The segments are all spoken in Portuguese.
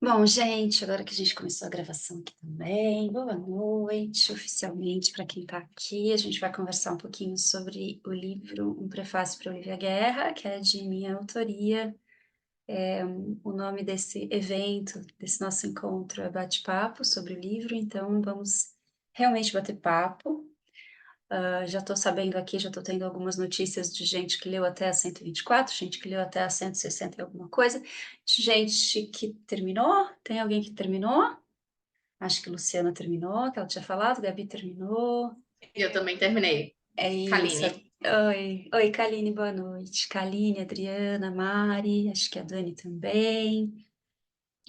Bom, gente, agora que a gente começou a gravação aqui também, boa noite, oficialmente, para quem está aqui. A gente vai conversar um pouquinho sobre o livro Um Prefácio para Olivia Guerra, que é de minha autoria. O nome desse evento, desse nosso encontro é Bate-Papo sobre o livro, então vamos realmente bater papo. Já estou sabendo aqui, já estou tendo algumas notícias de gente que leu até a 124, gente que leu até a 160 e alguma coisa, gente que terminou. Tem alguém que terminou? Acho que Luciana terminou, que ela tinha falado, Gabi terminou. Eu também terminei. É isso. Kaline. Oi, Kaline, boa noite. Kaline, Adriana, Mari, acho que a Dani também,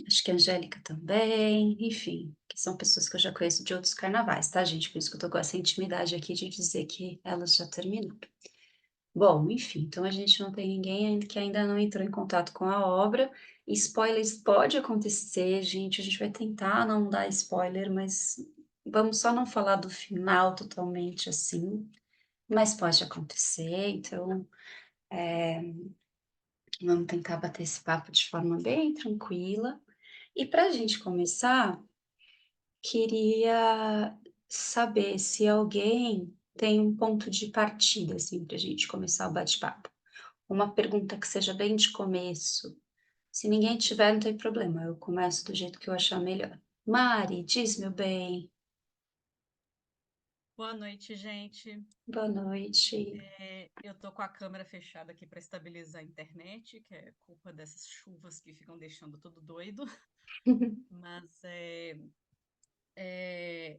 acho que a Angélica também, enfim, que são pessoas que eu já conheço de outros carnavais, tá, gente? Por isso que eu tô com essa intimidade aqui de dizer que elas já terminaram. Bom, enfim, então a gente não tem ninguém ainda que ainda não entrou em contato com a obra. Spoilers pode acontecer, gente. A gente vai tentar não dar spoiler, mas vamos só não falar do final totalmente assim. Mas pode acontecer, então vamos tentar bater esse papo de forma bem tranquila. E para a gente começar, queria saber se alguém tem um ponto de partida, assim, para a gente começar o bate-papo. Uma pergunta que seja bem de começo. Se ninguém tiver, não tem problema, eu começo do jeito que eu achar melhor. Mari, diz, meu bem. Boa noite, gente. Boa noite. Eu tô com a câmera fechada aqui para estabilizar a internet, que é culpa dessas chuvas que ficam deixando tudo doido. Mas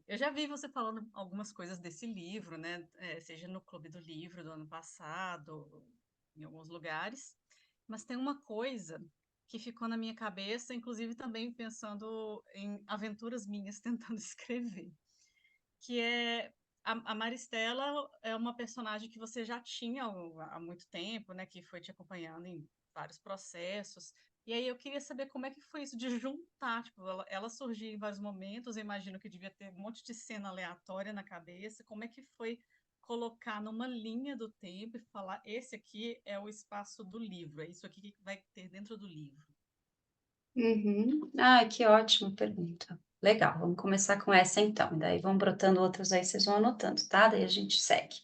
eu já vi você falando algumas coisas desse livro, né? Seja no Clube do Livro do ano passado, em alguns lugares. Mas tem uma coisa que ficou na minha cabeça, inclusive também pensando em aventuras minhas tentando escrever, que é a Maristela é uma personagem que você já tinha há muito tempo, né, que foi te acompanhando em vários processos. E aí eu queria saber como é que foi isso de juntar, tipo, ela surgiu em vários momentos, eu imagino que devia ter um monte de cena aleatória na cabeça. Como é que foi colocar numa linha do tempo e falar, esse aqui é o espaço do livro, é isso aqui que vai ter dentro do livro? Uhum. Ah, que ótima pergunta. Legal, vamos começar com essa então, e daí vão brotando outras aí, vocês vão anotando, tá? Daí a gente segue.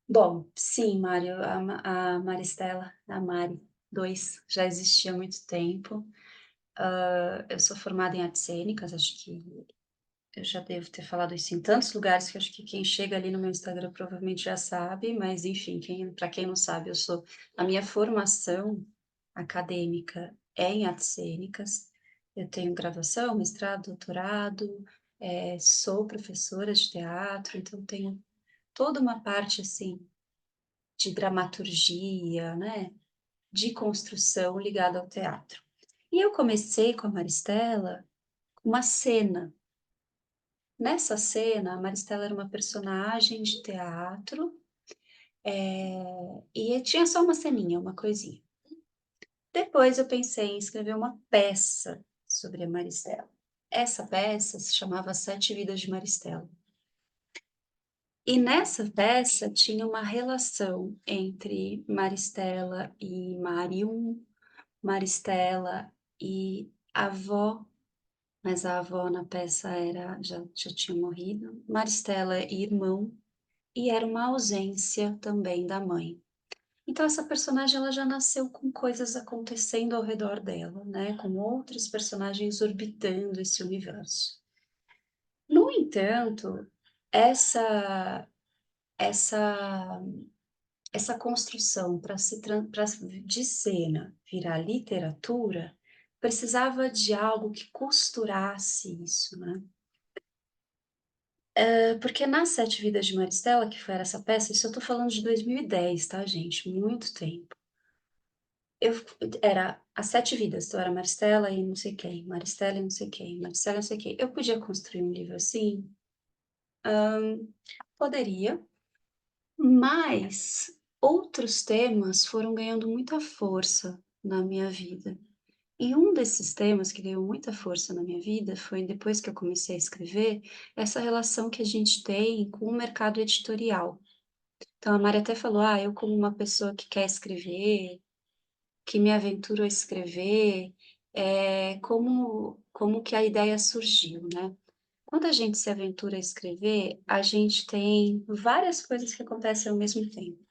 Bom, sim, Mário, a Maristela, a Mari 2 já existia há muito tempo. Eu sou formada em artes cênicas, acho que eu já devo ter falado isso em tantos lugares que acho que quem chega ali no meu Instagram provavelmente já sabe, mas enfim, para quem não sabe, a minha formação acadêmica é em artes cênicas. Eu tenho graduação, mestrado, doutorado, sou professora de teatro, então tenho toda uma parte assim de dramaturgia, né, de construção ligada ao teatro. E eu comecei com a Maristela com uma cena. Nessa cena, a Maristela era uma personagem de teatro, e tinha só uma ceninha, uma coisinha. Depois eu pensei em escrever uma peça sobre a Maristela. Essa peça se chamava Sete Vidas de Maristela. E nessa peça tinha uma relação entre Maristela e Marium, Maristela e a avó, mas a avó na peça já tinha morrido, Maristela e irmão, e era uma ausência também da mãe. Então essa personagem ela já nasceu com coisas acontecendo ao redor dela, né, com outros personagens orbitando esse universo. No entanto, essa essa essa construção para de cena virar literatura precisava de algo que costurasse isso, né? Porque nas Sete Vidas de Maristela, que foi essa peça, isso eu tô falando de 2010, tá, gente? Muito tempo. Eu era as 7 vidas, então era Maristela e não sei quem, Maristela e não sei quem, Maristela e não sei quem. Eu podia construir um livro assim? Poderia, mas outros temas foram ganhando muita força na minha vida. E um desses temas que ganhou muita força na minha vida foi depois que eu comecei a escrever, essa relação que a gente tem com o mercado editorial. Então a Mari até falou: "Ah, eu como uma pessoa que quer escrever, que me aventuro a escrever, como que a ideia surgiu, né. Quando a gente se aventura a escrever, a gente tem várias coisas que acontecem ao mesmo tempo.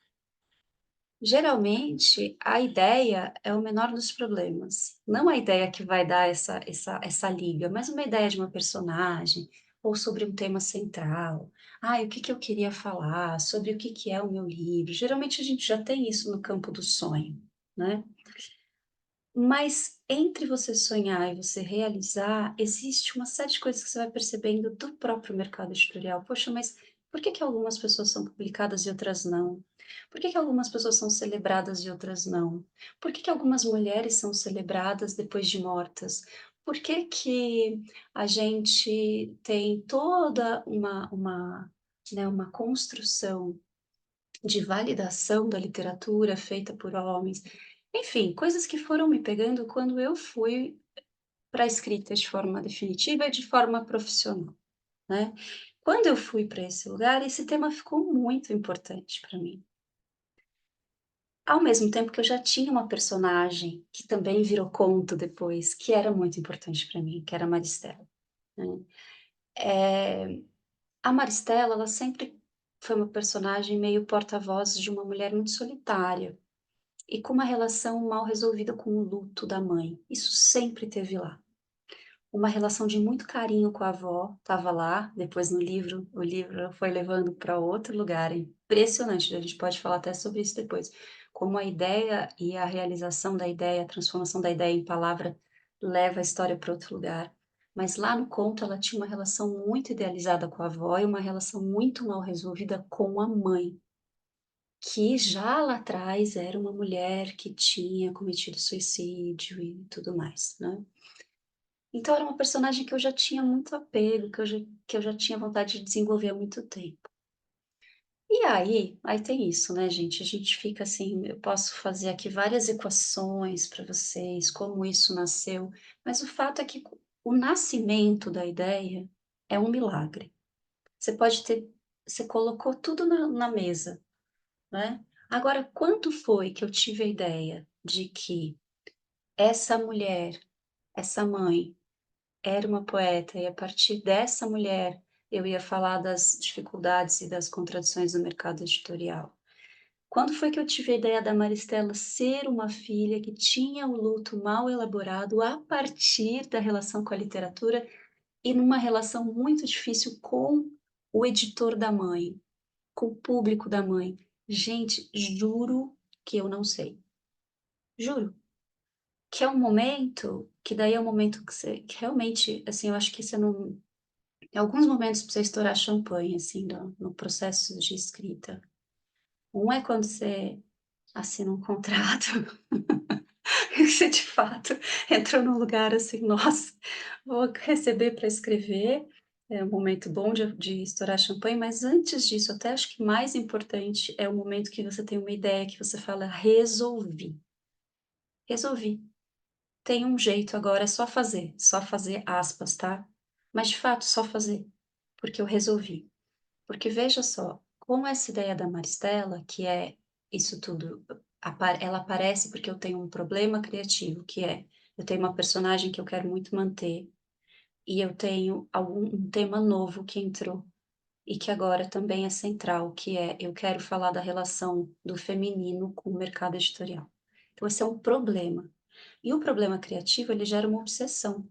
Geralmente, a ideia é o menor dos problemas, não a ideia que vai dar essa liga, mas uma ideia de uma personagem, ou sobre um tema central. O que que eu queria falar? Sobre o que que é o meu livro? Geralmente a gente já tem isso no campo do sonho, né. Mas entre você sonhar e você realizar, existe uma série de coisas que você vai percebendo do próprio mercado editorial. Poxa, mas por que que algumas pessoas são publicadas e outras não? Por que que algumas pessoas são celebradas e outras não? Por que que algumas mulheres são celebradas depois de mortas? Por que que a gente tem toda uma construção de validação da literatura feita por homens? Enfim, coisas que foram me pegando quando eu fui para a escrita de forma definitiva e de forma profissional, né. Quando eu fui para esse lugar, esse tema ficou muito importante para mim. Ao mesmo tempo que eu já tinha uma personagem, que também virou conto depois, que era muito importante para mim, que era a Maristela, né. A Maristela, ela sempre foi uma personagem meio porta-voz de uma mulher muito solitária, e com uma relação mal resolvida com o luto da mãe. Isso sempre teve lá. Uma relação de muito carinho com a avó, estava lá, depois no livro, o livro foi levando para outro lugar, é impressionante, a gente pode falar até sobre isso depois, como a ideia e a realização da ideia, a transformação da ideia em palavra leva a história para outro lugar. Mas lá no conto ela tinha uma relação muito idealizada com a avó e uma relação muito mal resolvida com a mãe, que já lá atrás era uma mulher que tinha cometido suicídio e tudo mais, né. Então era uma personagem que eu já tinha muito apego, que eu já tinha vontade de desenvolver há muito tempo. E aí tem isso, né, gente, a gente fica assim, eu posso fazer aqui várias equações para vocês, como isso nasceu, mas o fato é que o nascimento da ideia é um milagre. Você pode ter você colocou tudo na mesa, né. Agora quando foi que eu tive a ideia de que essa mulher, essa mãe, era uma poeta e a partir dessa mulher eu ia falar das dificuldades e das contradições do mercado editorial. Quando foi que eu tive a ideia da Maristela ser uma filha que tinha o luto mal elaborado a partir da relação com a literatura e numa relação muito difícil com o editor da mãe, com o público da mãe? Gente, juro que eu não sei. Juro. Que é um momento que daí é um momento que realmente, assim, eu acho que você não. Em alguns momentos pra você estourar champanhe, assim, no processo de escrita. Um é quando você assina um contrato, e você de fato entrou num lugar assim: "Nossa, vou receber para escrever", é um momento bom de estourar champanhe, mas antes disso, até acho que mais importante é o momento que você tem uma ideia que você fala: "Resolvi, resolvi, tem um jeito agora, é só fazer aspas, tá, mas de fato só fazer, porque eu resolvi". Porque veja só, com essa ideia da Maristela, que é isso tudo, ela aparece porque eu tenho um problema criativo, que é, eu tenho uma personagem que eu quero muito manter, e eu tenho um tema novo que entrou, e que agora também é central, que é, eu quero falar da relação do feminino com o mercado editorial. Então esse é um problema. E o problema criativo, ele gera uma obsessão.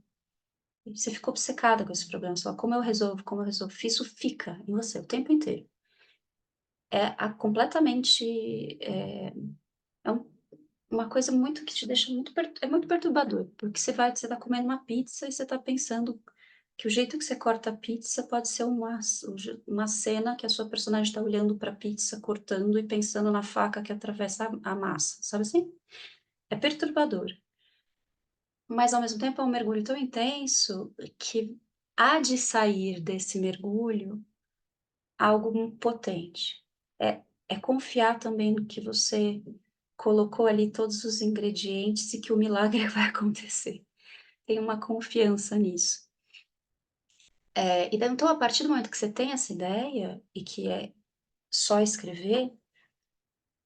E você fica obcecada com esse problema, você fala: "Como eu resolvo? Como eu resolvo?". Isso fica em você o tempo inteiro. É completamente, é uma coisa muito que te deixa muito perturbador, porque você tá comendo uma pizza e você tá pensando que o jeito que você corta a pizza pode ser uma cena que a sua personagem está olhando para a pizza, cortando e pensando na faca que atravessa a massa, sabe assim? É perturbador, mas ao mesmo tempo é um mergulho tão intenso que há de sair desse mergulho algo potente. É confiar também no que você colocou ali todos os ingredientes e que o milagre vai acontecer. Tenha uma confiança nisso. E daí então a partir do momento que você tem essa ideia, e que é só escrever,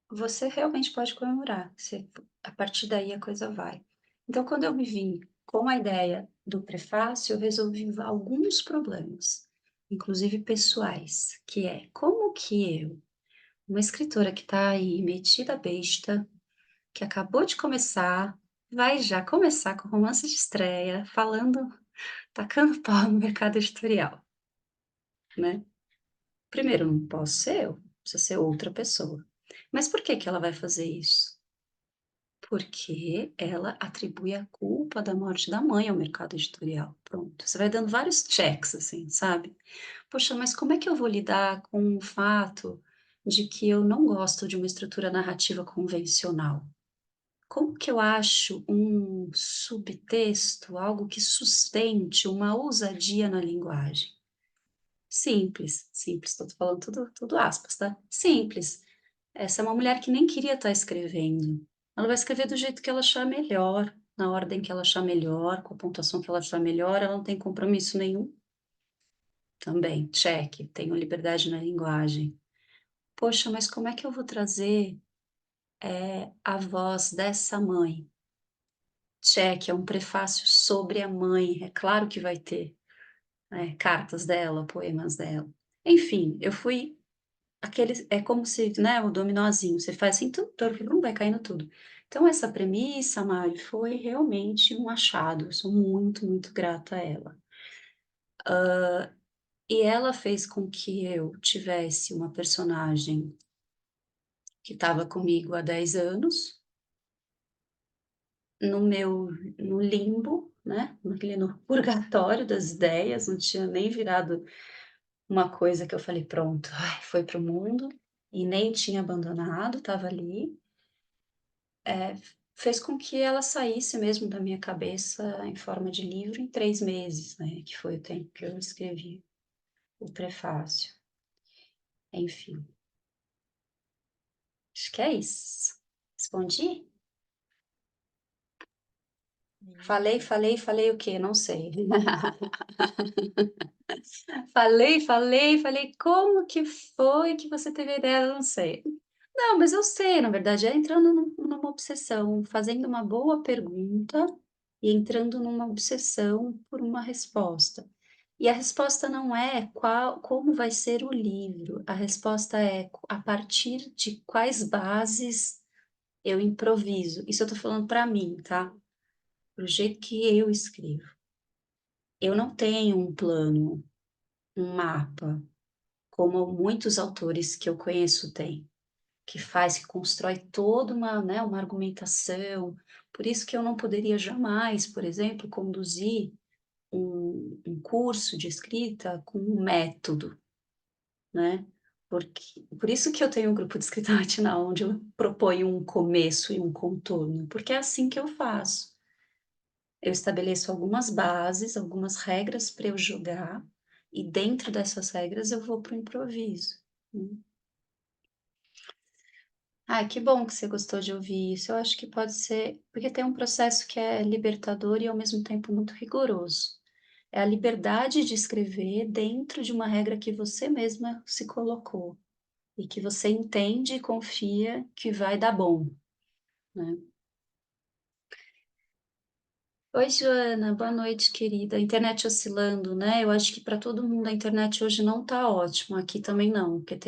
você realmente pode comemorar, você a partir daí a coisa vai. Então quando eu me vi com a ideia do prefácio, eu resolvi alguns problemas, inclusive pessoais, que é como que eu, uma escritora que está aí metida besta, que acabou de começar, vai já começar com romance de estreia, falando, tacando pau no mercado editorial, né? Primeiro, não posso ser eu, precisa ser outra pessoa. Mas por que que ela vai fazer isso? Porque ela atribui a culpa da morte da mãe ao mercado editorial. Pronto. Você vai dando vários checks, assim, sabe? Poxa, mas como é que eu vou lidar com o fato de que eu não gosto de uma estrutura narrativa convencional? Como que eu acho um subtexto, algo que sustente uma ousadia na linguagem? Simples, simples, estou falando tudo aspas, tá? Simples. Essa é uma mulher que nem queria estar escrevendo. Ela vai escrever do jeito que ela achar melhor, na ordem que ela achar melhor, com a pontuação que ela achar melhor, ela não tem compromisso nenhum. Também, cheque, tenho liberdade na linguagem. Poxa, mas como é que eu vou trazer a voz dessa mãe? Cheque, é um prefácio sobre a mãe, é claro que vai ter, né, cartas dela, poemas dela. Enfim, eu fui é como se, né, o dominózinho, você faz assim, vai caindo tudo. Então essa premissa, Mari, foi realmente um achado, eu sou muito, muito grata a ela. E ela fez com que eu tivesse uma personagem que estava comigo há 10 anos, no meu no limbo, né, no purgatório das ideias, não tinha nem virado uma coisa que eu falei: "Pronto, ai, foi para o mundo", e nem tinha abandonado, estava ali. Fez com que ela saísse mesmo da minha cabeça em forma de livro em 3 meses, né, que foi o tempo que eu escrevi o prefácio. Enfim, acho que é isso. Respondi? Falei, Isso. falei, falei o quê? Não sei. Falei, falei, falei, como que foi que você teve a ideia? Eu não sei. Não, mas eu sei, na verdade, é entrando numa obsessão, fazendo uma boa pergunta e entrando numa obsessão por uma resposta. E a resposta não é como vai ser o livro, a resposta é a partir de quais bases eu improviso. Isso eu tô falando para mim, tá? Pro jeito que eu escrevo. Eu não tenho um plano, um mapa, como muitos autores que eu conheço têm. Que constrói toda uma, né, uma argumentação. Por isso que eu não poderia jamais, por exemplo, conduzir um curso de escrita com um método, né? Por isso que eu tenho um grupo de escrita matinal, onde eu proponho um começo e um contorno, porque é assim que eu faço. Eu estabeleço algumas bases, algumas regras para eu jogar, e dentro dessas regras eu vou para o improviso. Né? Ai, que bom que você gostou de ouvir isso. Eu acho que pode ser porque tem um processo que é libertador e ao mesmo tempo muito rigoroso. É a liberdade de escrever dentro de uma regra que você mesma se colocou e que você entende e confia que vai dar bom, né. Oi, Joana, boa noite, querida. A internet oscilando, né, eu acho que para todo mundo a internet hoje não tá ótima, aqui também não, porque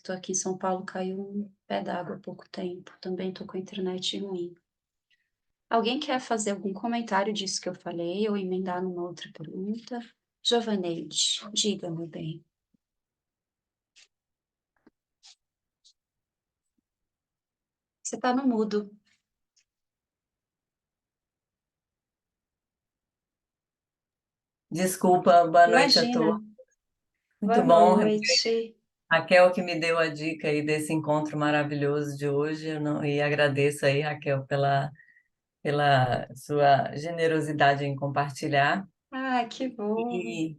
tô aqui em São Paulo, caiu um pé d'água há pouco tempo, também tô com a internet ruim. Alguém quer fazer algum comentário disso que eu falei ou emendar numa outra pergunta? Giovaneide, diga, meu bem. Você está no mudo. Desculpa, boa noite a Imagina. todos. Boa Muito bom, noite. Raquel, que me deu a dica aí desse encontro maravilhoso de hoje. E agradeço aí, Raquel, pela sua generosidade em compartilhar. Ah, que bom. E,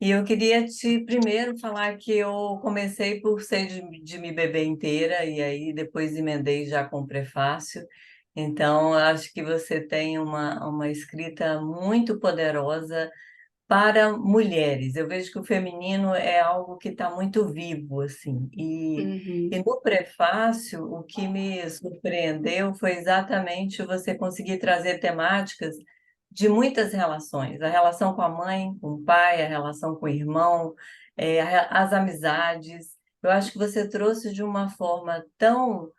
e eu queria te primeiro falar que eu comecei por ser de me beber inteira, e aí depois emendei já com o prefácio. Então, eu acho que você tem uma escrita muito poderosa para mulheres. Eu vejo que o feminino é algo que está muito vivo, assim. E Uhum. no prefácio, o que me surpreendeu foi exatamente você conseguir trazer temáticas de muitas relações, a relação com a mãe, com o pai, a relação com o irmão, as amizades. Eu acho que você trouxe de uma forma tão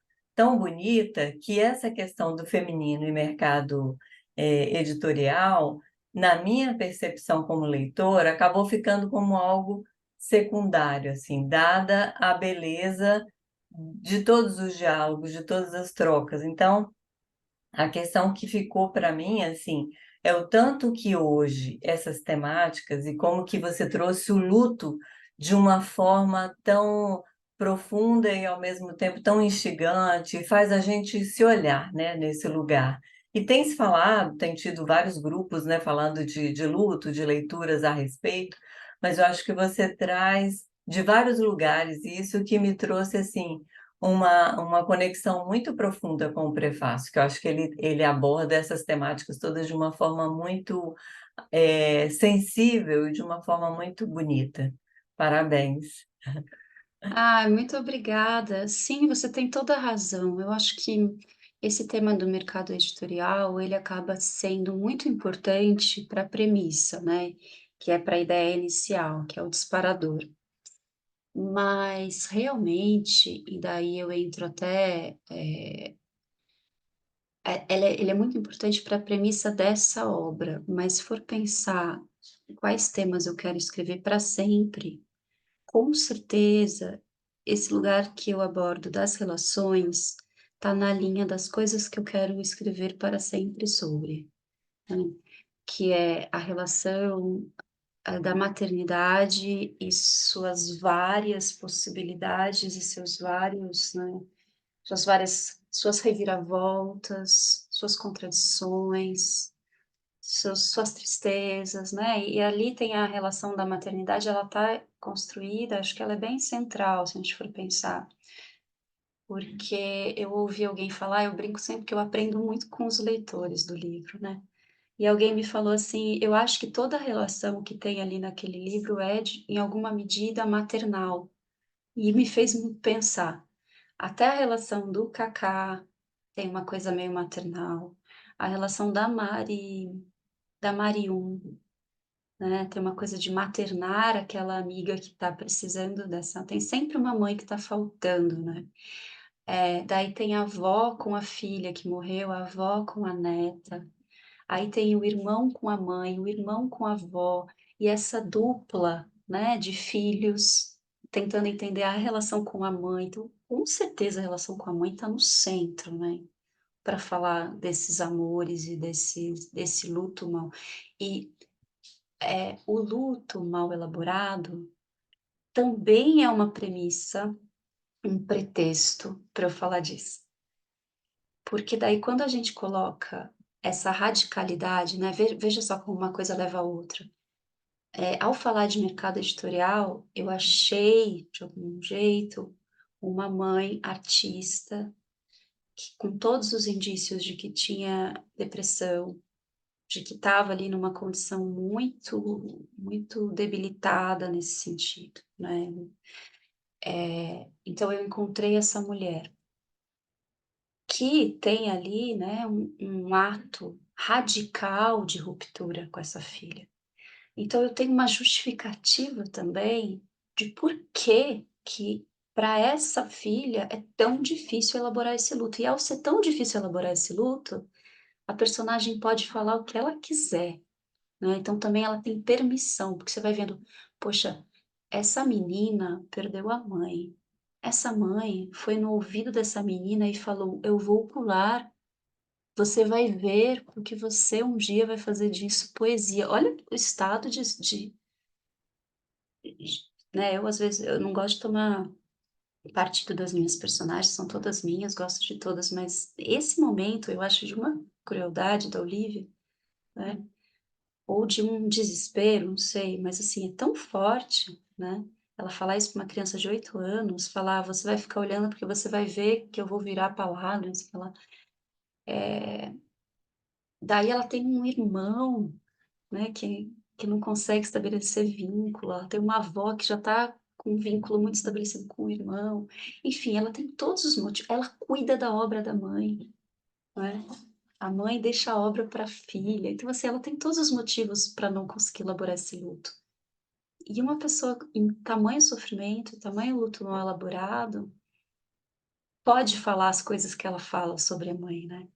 bonita que essa questão do feminino e mercado editorial, na minha percepção como leitora, acabou ficando como algo secundário, assim, dada a beleza de todos os diálogos, de todas as trocas. Então, a questão que ficou para mim, assim, é o tanto que hoje essas temáticas e como que você trouxe o luto de uma forma tão profunda e ao mesmo tempo tão instigante, faz a gente se olhar, né, nesse lugar. E tem se falado, tem tido vários grupos, né, falando de luto, de leituras a respeito, mas eu acho que você traz de vários lugares, e isso que me trouxe, assim, uma conexão muito profunda com o prefácio, que eu acho que ele aborda essas temáticas todas de uma forma muito sensível e de uma forma muito bonita. Parabéns. Ah, muito obrigada. Sim, você tem toda a razão. Eu acho que esse tema do mercado editorial, ele acaba sendo muito importante para a premissa, né? Que é para a ideia inicial, que é o disparador. Mas realmente, e daí eu entro até, ele é muito importante para a premissa dessa obra, mas se for pensar quais temas eu quero escrever para sempre, com certeza, esse lugar que eu abordo das relações está na linha das coisas que eu quero escrever para sempre sobre, né, que é a relação, da maternidade e suas várias possibilidades e seus vários, né, suas reviravoltas, suas contradições, suas tristezas, né, e ali tem a relação da maternidade, ela está construída, acho que ela é bem central, se a gente for pensar, porque eu ouvi alguém falar, eu brinco sempre que eu aprendo muito com os leitores do livro, né, e alguém me falou assim: "Eu acho que toda a relação que tem ali naquele livro é em alguma medida maternal", e me fez muito pensar. Até a relação do Kaká tem uma coisa meio maternal, a relação da Marium, né, tem uma coisa de maternar aquela amiga que está precisando dessa, tem sempre uma mãe que está faltando, né. Daí tem a avó com a filha que morreu, a avó com a neta, aí tem o irmão com a mãe, o irmão com a avó, e essa dupla, né, de filhos tentando entender a relação com a mãe, então, com certeza a relação com a mãe está no centro, né, para falar desses amores e desse luto mal. E o luto mal elaborado também é uma premissa, um pretexto para eu falar disso. Porque daí quando a gente coloca essa radicalidade, né, veja só como uma coisa leva a outra. Ao falar de mercado editorial, eu achei, de algum jeito, uma mãe artista que com todos os indícios de que tinha depressão, de que estava ali numa condição muito debilitada nesse sentido, né. Então eu encontrei essa mulher, que tem ali, né, um ato radical de ruptura com essa filha. Então eu tenho uma justificativa também de por que para essa filha é tão difícil elaborar esse luto. E ao ser tão difícil elaborar esse luto, a personagem pode falar o que ela quiser. Né, então também ela tem permissão, porque você vai vendo, poxa, essa menina perdeu a mãe, essa mãe foi no ouvido dessa menina e falou: "Eu vou pular, você vai ver, porque você um dia vai fazer disso poesia". Olha o estado né, eu às vezes eu não gosto de tomar partido das minhas personagens, são todas minhas, gosto de todas, mas esse momento eu acho de uma crueldade da Olivia, né. Ou de um desespero, não sei, mas assim, é tão forte, né, ela falar isso para uma criança de 8 anos, falar: "Você vai ficar olhando porque você vai ver que eu vou virar palavras", sei lá. Daí ela tem um irmão, né, que não consegue estabelecer vínculo, ela tem uma avó que já está com um vínculo muito estabelecido com o irmão, enfim, ela tem todos os motivos, ela cuida da obra da mãe, né. A mãe deixa a obra para a filha, então assim, ela tem todos os motivos para não conseguir elaborar esse luto. E uma pessoa em tamanho sofrimento, tamanho luto não elaborado, pode falar as coisas que ela fala sobre a mãe, né.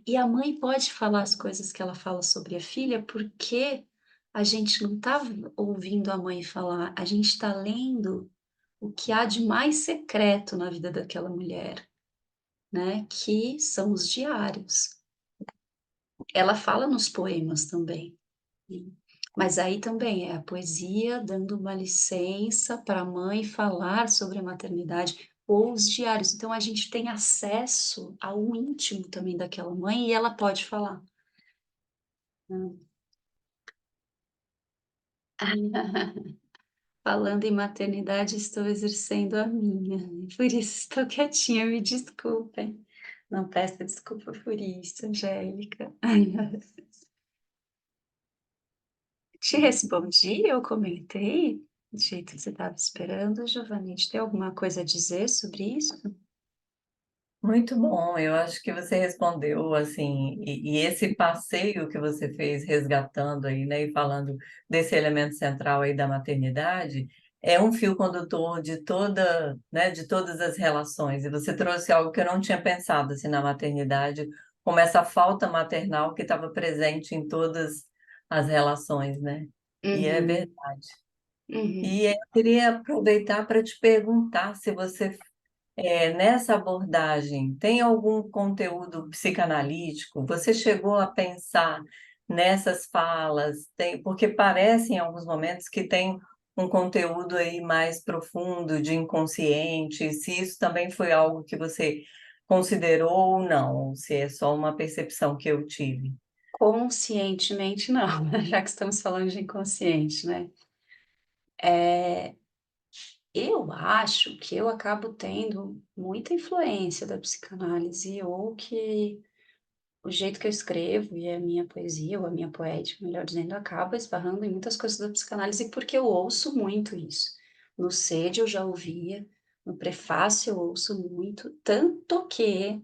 E a mãe pode falar as coisas que ela fala sobre a filha, porque a gente não está ouvindo a mãe falar, a gente está lendo o que há de mais secreto na vida daquela mulher, né, que são os diários. Ela fala nos poemas também, né, mas aí também é a poesia dando uma licença para a mãe falar sobre a maternidade ou os diários, então a gente tem acesso ao íntimo também daquela mãe e ela pode falar, né. Falando em maternidade, estou exercendo a minha, por isso estou quietinha, me desculpem. Não peça desculpa por isso, Angélica. Te respondi, eu comentei do jeito que você estava esperando, Giovanni. Tem alguma coisa a dizer sobre isso? Muito bom, eu acho que você respondeu assim, e esse passeio que você fez resgatando aí, né, e falando desse elemento central aí da maternidade, é um fio condutor de toda, né, de todas as relações. E você trouxe algo que eu não tinha pensado assim na maternidade, como essa falta maternal que estava presente em todas as relações, né? E é Uhum, verdade. uhum. E eu queria aproveitar para te perguntar se você nessa abordagem, tem algum conteúdo psicanalítico? Você chegou a pensar nessas falas? Porque parece em alguns momentos que tem um conteúdo aí mais profundo de inconsciente, se isso também foi algo que você considerou ou não, ou se é só uma percepção que eu tive. Conscientemente não, já que estamos falando de inconsciente, né. Eh, eu acho que eu acabo tendo muita influência da psicanálise ou que o jeito que eu escrevo e a minha poesia ou a minha poética, melhor dizendo, acaba esbarrando em muitas coisas da psicanálise, porque eu ouço muito isso. No Sede eu já ouvia, no Prefácio eu ouço muito, tanto que,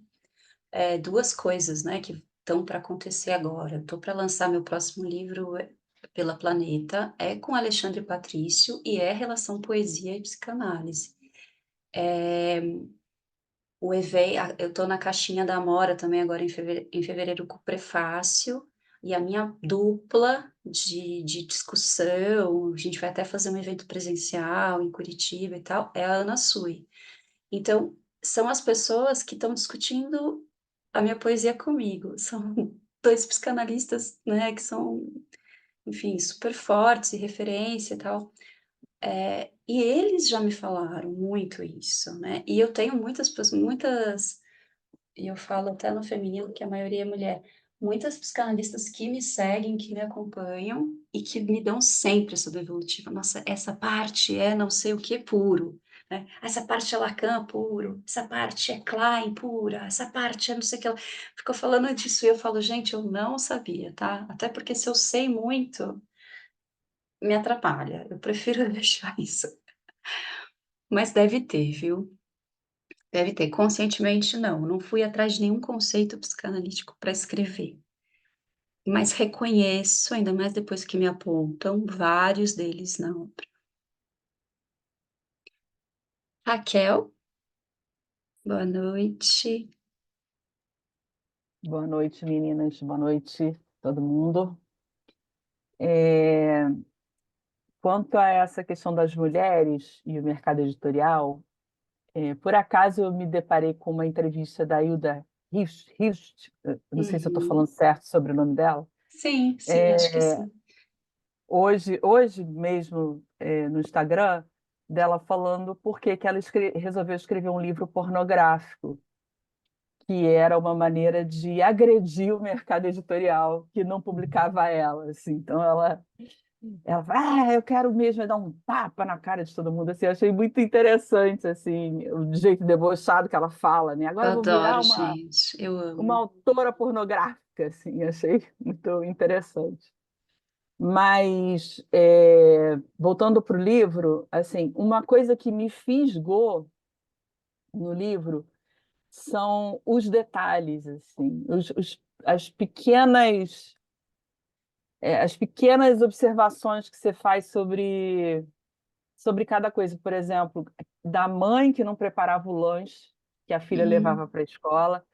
2 coisas, né, que estão para acontecer agora. Estou para lançar meu próximo livro, pela Planeta, é com Alexandre Patrício e é relação poesia e psicanálise. Eu estou na caixinha da Amora também agora em fevereiro com o prefácio, e a minha dupla de discussão, a gente vai até fazer um evento presencial em Curitiba e tal, é a Ana Sui. Então, são as pessoas que estão discutindo a minha poesia comigo, são 2 psicanalistas, né, que são, enfim, super fortes e referência e tal. E eles já me falaram muito isso, né, e eu tenho muitas e eu falo até no feminino, que a maioria é mulher. Muitas psicanalistas que me seguem, que me acompanham e que me dão sempre essa devolutiva. Nossa, essa parte é não sei o que puro, né? Essa parte é Lacan puro, essa parte é Klein pura, essa parte é não sei o que lá. Ficou falando disso e eu falo, gente, eu não sabia, tá? Até porque se eu sei muito, me atrapalha. Eu prefiro deixar isso. Mas deve ter, viu? Deve ter. Conscientemente, não. Não fui atrás de nenhum conceito psicanalítico para escrever. Mas reconheço, ainda mais depois que me apontam, vários deles na obra. Raquel, boa noite. Boa noite, meninas. Boa noite, todo mundo. É, Quanto a essa questão das mulheres e o mercado editorial, por acaso eu me deparei com uma entrevista da Hilda Hilst, não sei se eu estou falando Uhum. certo sobre o nome dela, Sim, sim, acho que sim. hoje mesmo, no Instagram, dela falando por que que ela resolveu escrever um livro pornográfico, que era uma maneira de agredir o mercado editorial que não publicava ela, assim. Então ela fala, eu quero mesmo é dar um tapa na cara de todo mundo, assim. Eu achei muito interessante, assim, o jeito debochado que ela fala, né? Agora Eu eu vou virar adoro, gente, eu uma amo. autora pornográfica, assim. Achei muito interessante. Mas voltando para o livro, assim, uma coisa que me fisgou no livro são os detalhes, assim, as pequenas observações que você faz sobre cada coisa. Por exemplo, da mãe que não preparava o lanche que a filha levava para a escola,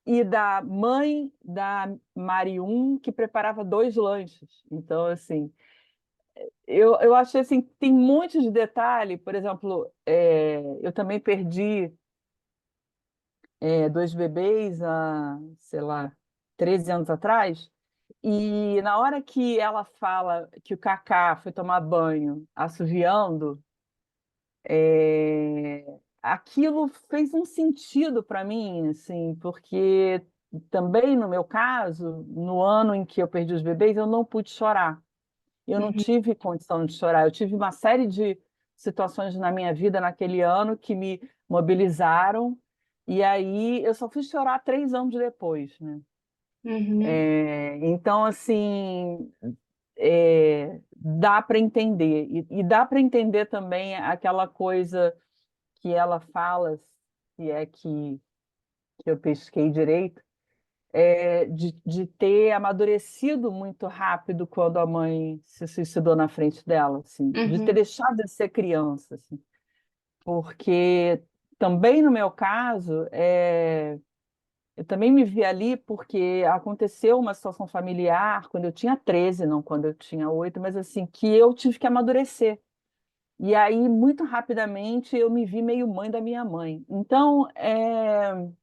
e da mãe da Marium que preparava 2 lanches. Então, assim, eu achei assim, tem um monte de detalhe. Por exemplo, eu também perdi 2 bebês há, sei lá, 13 anos atrás, e na hora que ela fala que o Cacá foi tomar banho assoviando, aquilo fez um sentido para mim, assim, porque também no meu caso, no ano em que eu perdi os bebês, eu não pude chorar. Eu não Uhum. tive condição de chorar. Eu tive uma série de situações na minha vida naquele ano que me mobilizaram, e aí eu só fui chorar 3 anos depois, né? Uhum. Então, assim, dá para entender. E dá para entender também aquela coisa que ela fala, se é que eu pesquei direito, de ter amadurecido muito rápido quando a mãe se suicidou na frente dela, assim, de ter Uhum. deixado de ser criança, assim, porque também no meu caso, eu também me vi ali porque aconteceu uma situação familiar quando eu tinha 13, não quando eu tinha 8, mas assim, que eu tive que amadurecer. E aí, muito rapidamente, eu me vi meio mãe da minha mãe. Então,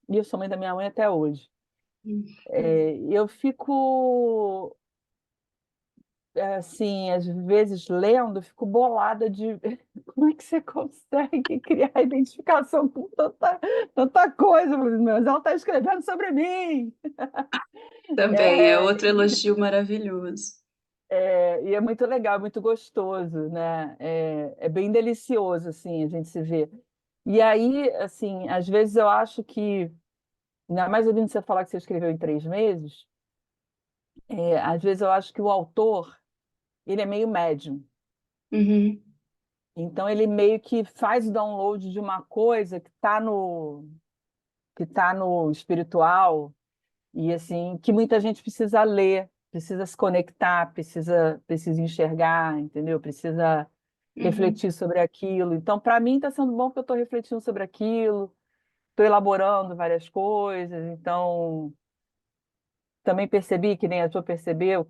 e eu sou mãe da minha mãe até hoje. Eu fico, assim, às vezes lendo, eu fico bolada de como é que você consegue criar identificação com tanta coisa? Mas ela está escrevendo sobre mim. Também é É, outro elogio maravilhoso. e é muito legal, muito gostoso, né? É bem delicioso, assim, a gente se vê. E aí, assim, às vezes eu acho que, ainda mais ouvindo você falar que você escreveu em 3 meses, às vezes eu acho que o autor, ele é meio médium. Uhum. Então, ele meio que faz o download de uma coisa que tá no espiritual, e assim, que muita gente precisa ler, precisa se conectar, precisa enxergar, entendeu? Precisa Uhum. refletir sobre aquilo. Então, para mim, está sendo bom porque eu estou refletindo sobre aquilo, estou elaborando várias coisas. Então, também percebi, que nem a tua percebeu,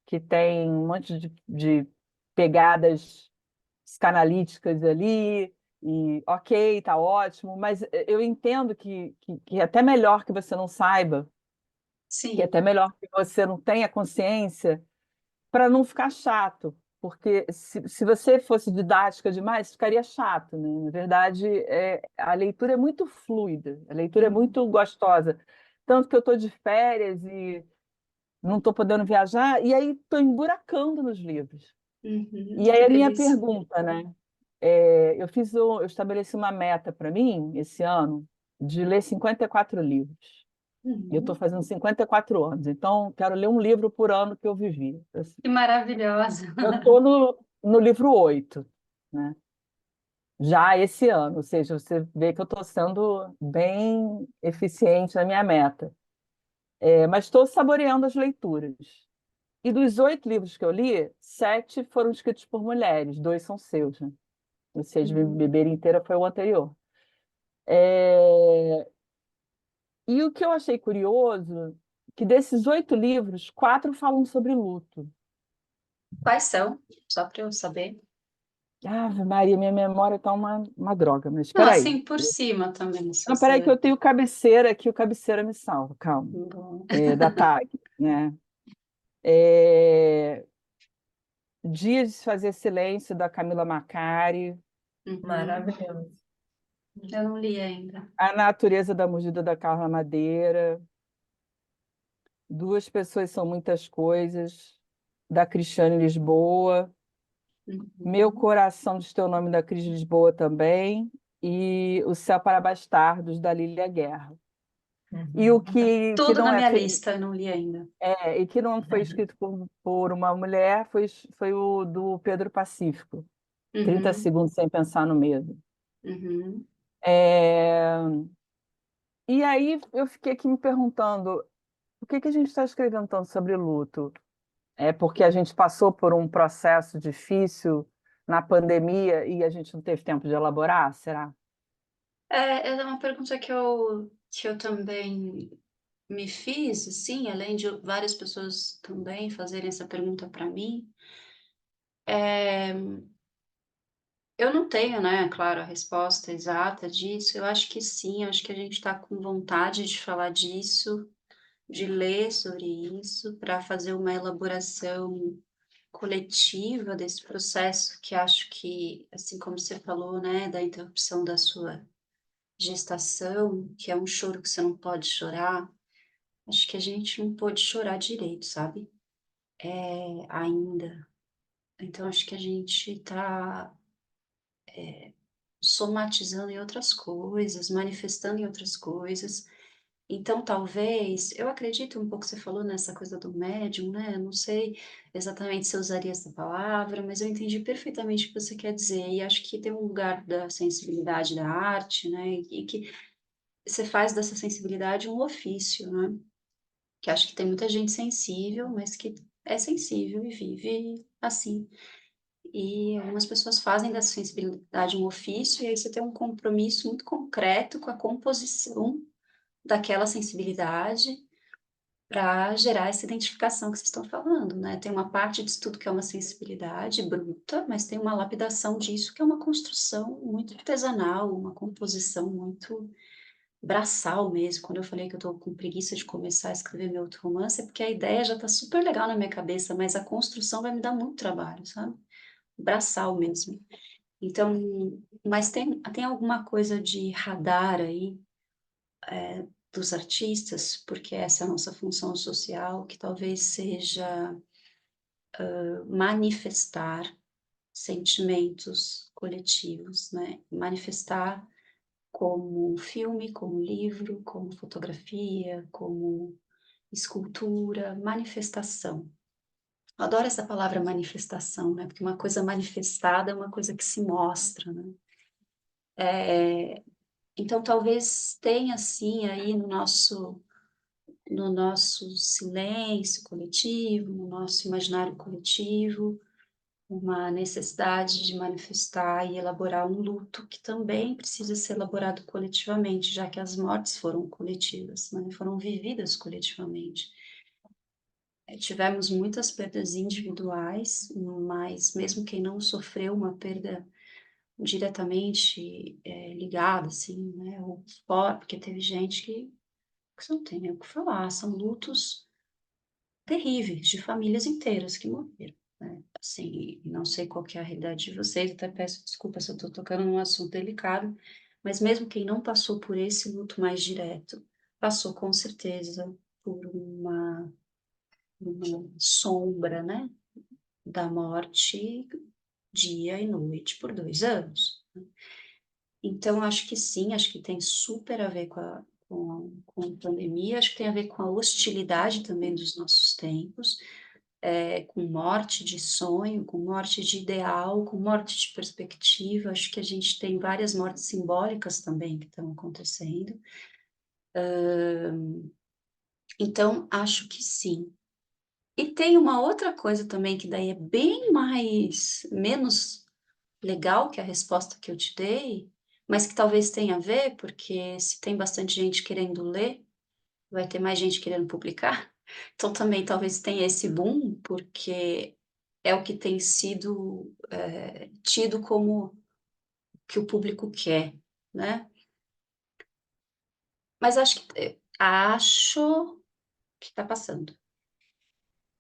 que tem um monte de pegadas psicanalíticas ali, e ok, tá ótimo, mas eu entendo que é até melhor que você não saiba, que é Sim. até melhor que você não tenha consciência, para não ficar chato, porque se você fosse didática demais, ficaria chato, né? Na verdade, a leitura é muito fluida, a leitura é Uhum. muito gostosa. Tanto que eu estou de férias e não estou podendo viajar, e aí estou emburacando nos livros. Uhum. E aí Que a minha delícia. pergunta, né? Eu estabeleci uma meta para mim, esse ano, de ler 54 livros. E eu estou Uhum. fazendo 54 anos, então quero ler um livro por ano que eu vivi. Assim, Que maravilhosa. eu estou no livro 8, né? Já esse ano, ou seja, você vê que eu estou sendo bem eficiente na minha meta. Mas estou saboreando as leituras. E dos 8 livros que eu li, 7 foram escritos por mulheres, 2 são seus, né? O Seja de Uhum. Beber Inteira foi o anterior. É, E o que eu achei curioso, que desses 8 livros, 4 falam sobre luto. Quais são? Só para eu saber. Ave Maria, minha memória está uma droga, mas Não, espera aí. assim por cima também, se Não, espera aí que você. eu tenho cabeceira aqui, o cabeceira me salva, calma. Bom. Da TAG, né? É, Dias de Fazer Silêncio, da Camila Macari. Uhum. Maravilhoso. Eu não li ainda. A Natureza da Mordida, da Carla Madeira. Duas Pessoas São Muitas Coisas, da Cristiane Lisboa. Meu Uhum. Coração Diz Teu Nome, da Cris Lisboa também. E O Céu para Bastardos, da Lília Guerra. E o Uhum. que Tudo não na é, minha lista, eu não li ainda. e que não foi escrito por uma mulher foi o do Pedro Pacífico, 30 Uhum. segundos sem pensar no medo. Uhum. É, E aí eu fiquei aqui me perguntando, por que que a gente está escrevendo tanto sobre luto? É porque a gente passou por um processo difícil na pandemia e a gente não teve tempo de elaborar, será? É uma pergunta que eu também me fiz, assim, além de várias pessoas também fazerem essa pergunta para mim. Eu não tenho, né, claro, a resposta exata disso. Eu acho que sim, eu acho que a gente está com vontade de falar disso, de ler sobre isso, para fazer uma elaboração coletiva desse processo que acho que, assim como você falou, né, da interrupção da sua gestação, que é um choro que você não pode chorar, acho que a gente não pôde chorar direito, sabe? Ainda. Então acho que a gente está somatizando em outras coisas, manifestando em outras coisas. Então, talvez, eu acredito um pouco, você falou nessa coisa do médium, né? Eu não sei exatamente se eu usaria essa palavra, mas eu entendi perfeitamente o que você quer dizer. E acho que tem um lugar da sensibilidade da arte, né? E que você faz dessa sensibilidade um ofício, né? Que acho que tem muita gente sensível, mas que é sensível e vive assim. E algumas pessoas fazem dessa sensibilidade um ofício, e aí você tem um compromisso muito concreto com a composição daquela sensibilidade para gerar essa identificação que vocês estão falando, né? Tem uma parte disso tudo que é uma sensibilidade bruta, mas tem uma lapidação disso que é uma construção muito artesanal, uma composição muito braçal mesmo. Quando eu falei que eu estou com preguiça de começar a escrever meu outro romance, é porque a ideia já está super legal na minha cabeça, mas a construção vai me dar muito trabalho, sabe? Braçal mesmo. Então, mas tem alguma coisa de radar aí dos artistas, porque essa é a nossa função social, que talvez seja manifestar sentimentos coletivos, né? Manifestar como filme, como livro, como fotografia, como escultura, manifestação. Eu adoro essa palavra manifestação, né? Porque uma coisa manifestada é uma coisa que se mostra, né? Então, talvez tenha, assim, aí no nosso silêncio coletivo, no nosso imaginário coletivo, uma necessidade de manifestar e elaborar um luto que também precisa ser elaborado coletivamente, já que as mortes foram coletivas, né? Foram vividas coletivamente. Tivemos muitas perdas individuais, mas mesmo quem não sofreu uma perda diretamente ligada, assim, né, ou fora, porque teve gente que você não tem nem o que falar, são lutos terríveis de famílias inteiras que morreram, né? Assim, não sei qual que é a realidade de vocês, até peço desculpa se eu estou tocando num assunto delicado, mas mesmo quem não passou por esse luto mais direto, passou com certeza por uma sombra, né, da morte dia e noite por 2 anos. Então, acho que sim, acho que tem super a ver com a pandemia, acho que tem a ver com a hostilidade também dos nossos tempos, com morte de sonho, com morte de ideal, com morte de perspectiva. Acho que a gente tem várias mortes simbólicas também que estão acontecendo. Então, acho que sim. E tem uma outra coisa também que daí é bem menos legal que a resposta que eu te dei, mas que talvez tenha a ver, porque se tem bastante gente querendo ler, vai ter mais gente querendo publicar. Então também talvez tenha esse boom, porque é o que tem sido tido como o que o público quer, né? Mas acho que está passando.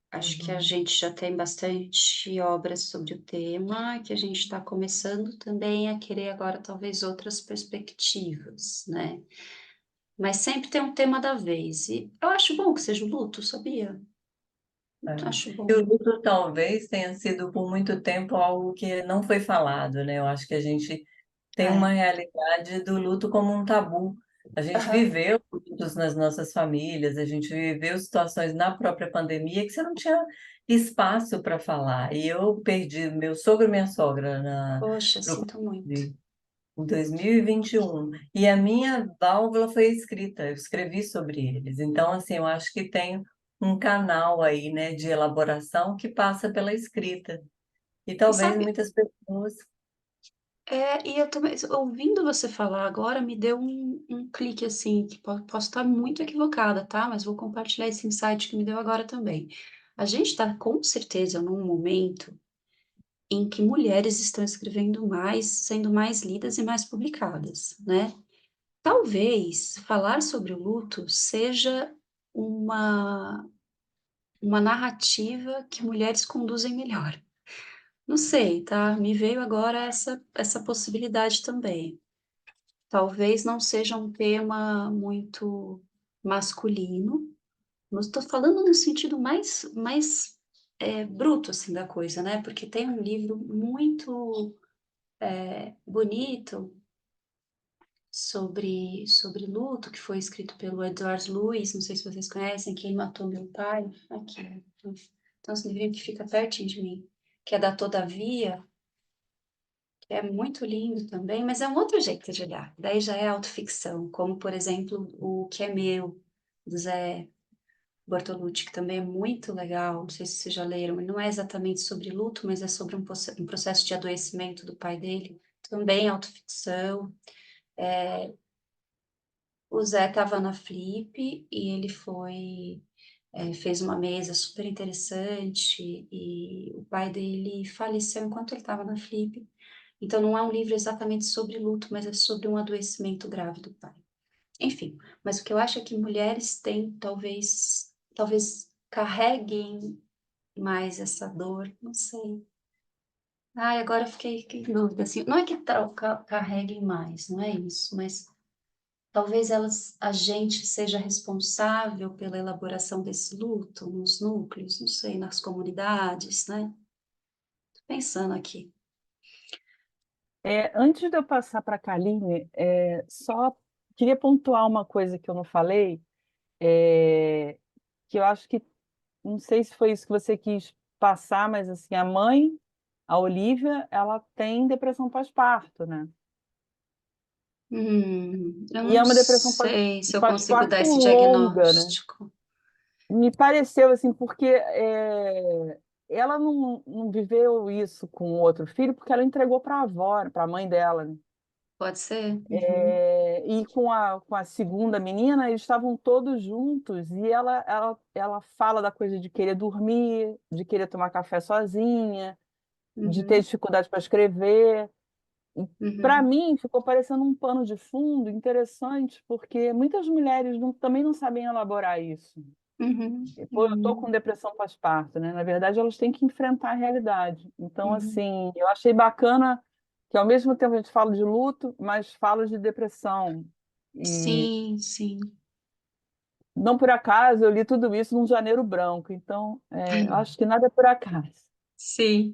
Acho que a Uhum. gente já tem bastante obras sobre o tema, que a gente está começando também a querer agora talvez outras perspectivas, né? Mas sempre tem um tema da vez. E eu acho bom que seja o luto, sabia? É. Acho E o bom. luto talvez tenha sido por muito tempo algo que não foi falado, né? Eu acho que a gente tem uma É. realidade do luto como um tabu. A gente Aham. viveu lutos nas nossas famílias, a gente viveu situações na própria pandemia que você não tinha espaço para falar. E eu perdi meu sogro e minha sogra Poxa, pro sinto muito. Covid. em 2021. E a minha válvula foi escrita, eu escrevi sobre eles. Então, assim, eu acho que tem um canal aí, né, de elaboração que passa pela escrita. E E talvez sabe, muitas pessoas. e eu também, ouvindo você falar agora, me deu um clique assim, que posso estar muito equivocada, tá? Mas vou compartilhar esse insight que me deu agora também. A gente está com certeza num momento em que mulheres estão escrevendo mais, sendo mais lidas e mais publicadas, né? Talvez falar sobre o luto seja uma, uma narrativa que mulheres conduzem melhor. Não sei, tá? Me veio agora essa possibilidade também. Talvez não seja um tema muito masculino, mas estou falando no sentido mais bruto assim da coisa, né? Porque tem um livro muito bonito sobre luto, que foi escrito pelo Edward Lewis, não sei se vocês conhecem, Quem Matou Meu Pai, aqui. Então, esse livrinho que fica pertinho de mim, que é da Todavia, que é muito lindo também, mas é um outro jeito de olhar. Daí já é autoficção, como, por exemplo, o Que é Meu, do Zé Bortolucci, que também é muito legal, não sei se vocês já leram, ele não é exatamente sobre luto, mas é sobre um processo de adoecimento do pai dele, também é autoficção. O Zé estava na Flip e ele fez uma mesa super interessante e o pai dele faleceu enquanto ele estava na Flip. Então não é um livro exatamente sobre luto, mas é sobre um adoecimento grave do pai. Enfim, mas o que eu acho é que mulheres têm, talvez carreguem mais essa dor, não sei. Ai, agora eu fiquei em dúvida, assim, não é que carreguem mais, não é isso, mas talvez a gente seja responsável pela elaboração desse luto nos núcleos, não sei, nas comunidades, né? Tô pensando aqui. Antes de eu passar para a Kaline, só queria pontuar uma coisa que eu não falei, é, que eu acho que, não sei se foi isso que você quis passar, mas assim, a mãe, a Olivia, ela tem depressão pós-parto, né? Eu E não é uma depressão sei se eu consigo dar pós-parto esse longa, né? diagnóstico. Me pareceu assim, porque ela não viveu isso com o outro filho, porque ela entregou para a avó, para a mãe dela, né? Pode ser? Uhum, E com a segunda menina, eles estavam todos juntos, e ela fala da coisa de querer dormir, de querer tomar café sozinha, de ter uhum, dificuldade para escrever. Para uhum, mim, ficou parecendo um pano de fundo interessante, porque muitas mulheres também não sabem elaborar isso. uhum, E, pô, eu estou com uhum, depressão pós-parto, né? Na verdade, elas têm que enfrentar a realidade. Então, uhum. assim, eu achei bacana que, ao mesmo tempo, a gente fala de luto, mas fala de depressão. E, Sim, sim. não por acaso, eu li tudo isso num janeiro branco. Então, eu acho que nada é por acaso. Sim.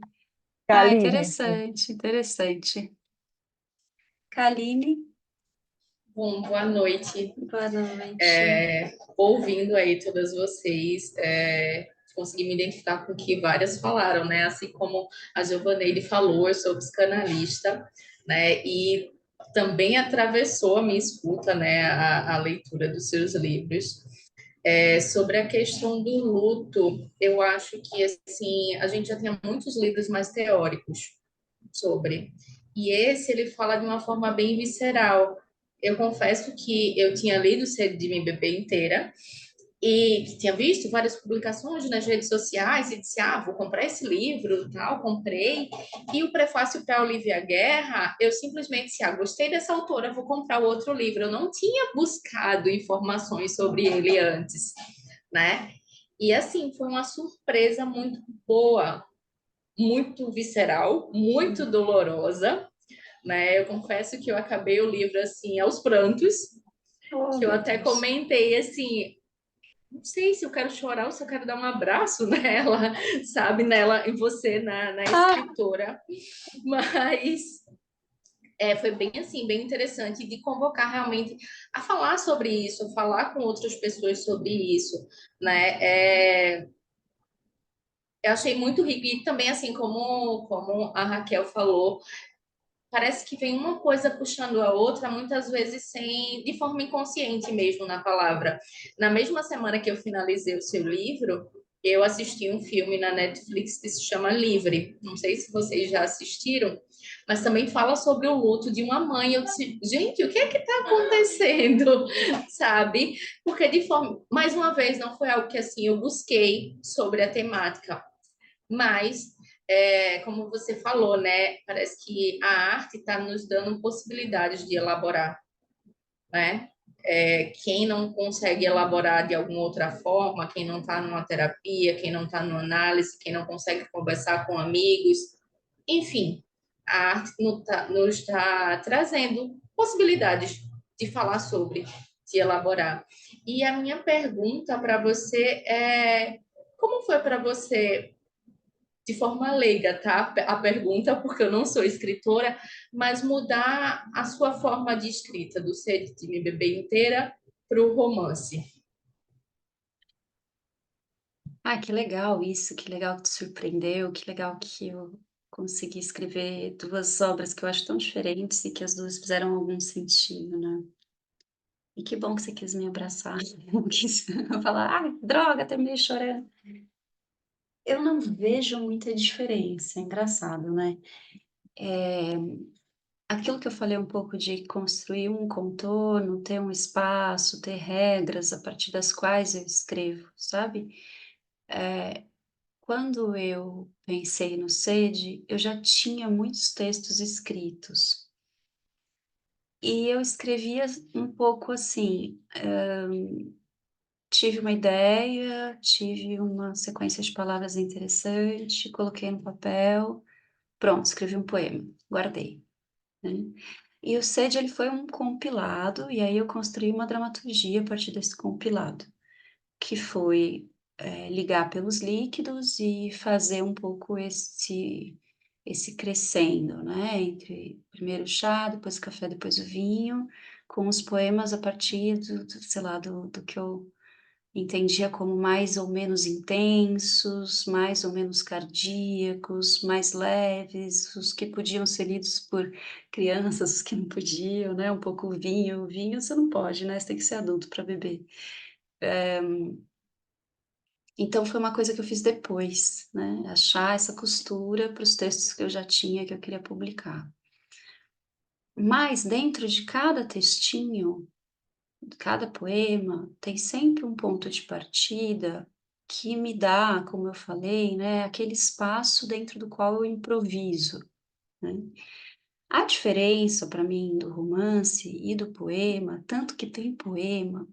Ah, Kaline, interessante, interessante. Kaline, Bom, boa noite. boa noite. Ouvindo aí todas vocês, consegui me identificar com o que várias falaram, né? Assim como a Giovanneide falou, eu sou psicanalista, né? E também atravessou a minha escuta, né? A leitura dos seus livros. Sobre a questão do luto, eu acho que, assim, a gente já tem muitos livros mais teóricos sobre. E esse ele fala de uma forma bem visceral. Eu confesso que eu tinha lido Cedo de Me Beber inteira e que tinha visto várias publicações nas redes sociais e disse, vou comprar esse livro, tal, comprei. E o prefácio para Olivia Guerra, eu simplesmente disse, gostei dessa autora, vou comprar o outro livro. Eu não tinha buscado informações sobre ele antes, né? E assim, foi uma surpresa muito boa, muito visceral, muito dolorosa, né? Eu confesso que eu acabei o livro assim aos prantos, Oh, que eu meu até Deus. comentei assim, não sei se eu quero chorar ou se eu quero dar um abraço nela, sabe, nela, em você, na Ah, escritora, mas foi bem assim, bem interessante de convocar realmente a falar sobre isso, falar com outras pessoas sobre isso, né? Eu achei muito rico e também assim como a Raquel falou, parece que vem uma coisa puxando a outra, muitas vezes de forma inconsciente mesmo na palavra. Na mesma semana que eu finalizei o seu livro, eu assisti um filme na Netflix que se chama Livre. Não sei se vocês já assistiram, mas também fala sobre o luto de uma mãe. Eu disse, gente, o que é que está acontecendo? Sabe? Porque de forma, mais uma vez, não foi algo que assim eu busquei sobre a temática, mas como você falou, né? Parece que a arte está nos dando possibilidades de elaborar, né? Quem não consegue elaborar de alguma outra forma, quem não está numa terapia, quem não está numa análise, quem não consegue conversar com amigos, enfim, a arte nos está trazendo possibilidades de falar sobre, de elaborar. E a minha pergunta para você é: como foi para você, de forma leiga, tá? A pergunta, porque eu não sou escritora, mas mudar a sua forma de escrita, do ser de me beber inteira para o romance. Ah, que legal isso, que legal que te surpreendeu, que legal que eu consegui escrever 2 obras que eu acho tão diferentes e que as 2 fizeram algum sentido, né. E que bom que você quis me abraçar, não quis falar: "Ai, droga, terminei chorando". Eu não vejo muita diferença, é engraçado, né. Eh, Aquilo que eu falei um pouco de construir um contorno, ter um espaço, ter regras a partir das quais eu escrevo, sabe. Quando eu pensei no Sede, eu já tinha muitos textos escritos. E eu escrevia um pouco assim, tive uma ideia, tive uma sequência de palavras interessante, coloquei no papel, pronto, escrevi um poema, guardei, né. E o Sede ele foi um compilado, e aí eu construí uma dramaturgia a partir desse compilado. Que foi, ligar pelos líquidos e fazer um pouco esse crescendo, né, entre primeiro o chá, depois o café, depois o vinho, com os poemas a partir sei lá, do que eu entendia como mais ou menos intensos, mais ou menos cardíacos, mais leves, os que podiam ser lidos por crianças, os que não podiam, né, um pouco o vinho você não pode, né, você tem que ser adulto para beber. Então foi uma coisa que eu fiz depois, né, achar essa costura para os textos que eu já tinha, que eu queria publicar. Mas dentro de cada textinho, de cada poema, tem sempre um ponto de partida que me dá, como eu falei, né, aquele espaço dentro do qual eu improviso, né. A diferença para mim do romance e do poema, tanto que tem poema,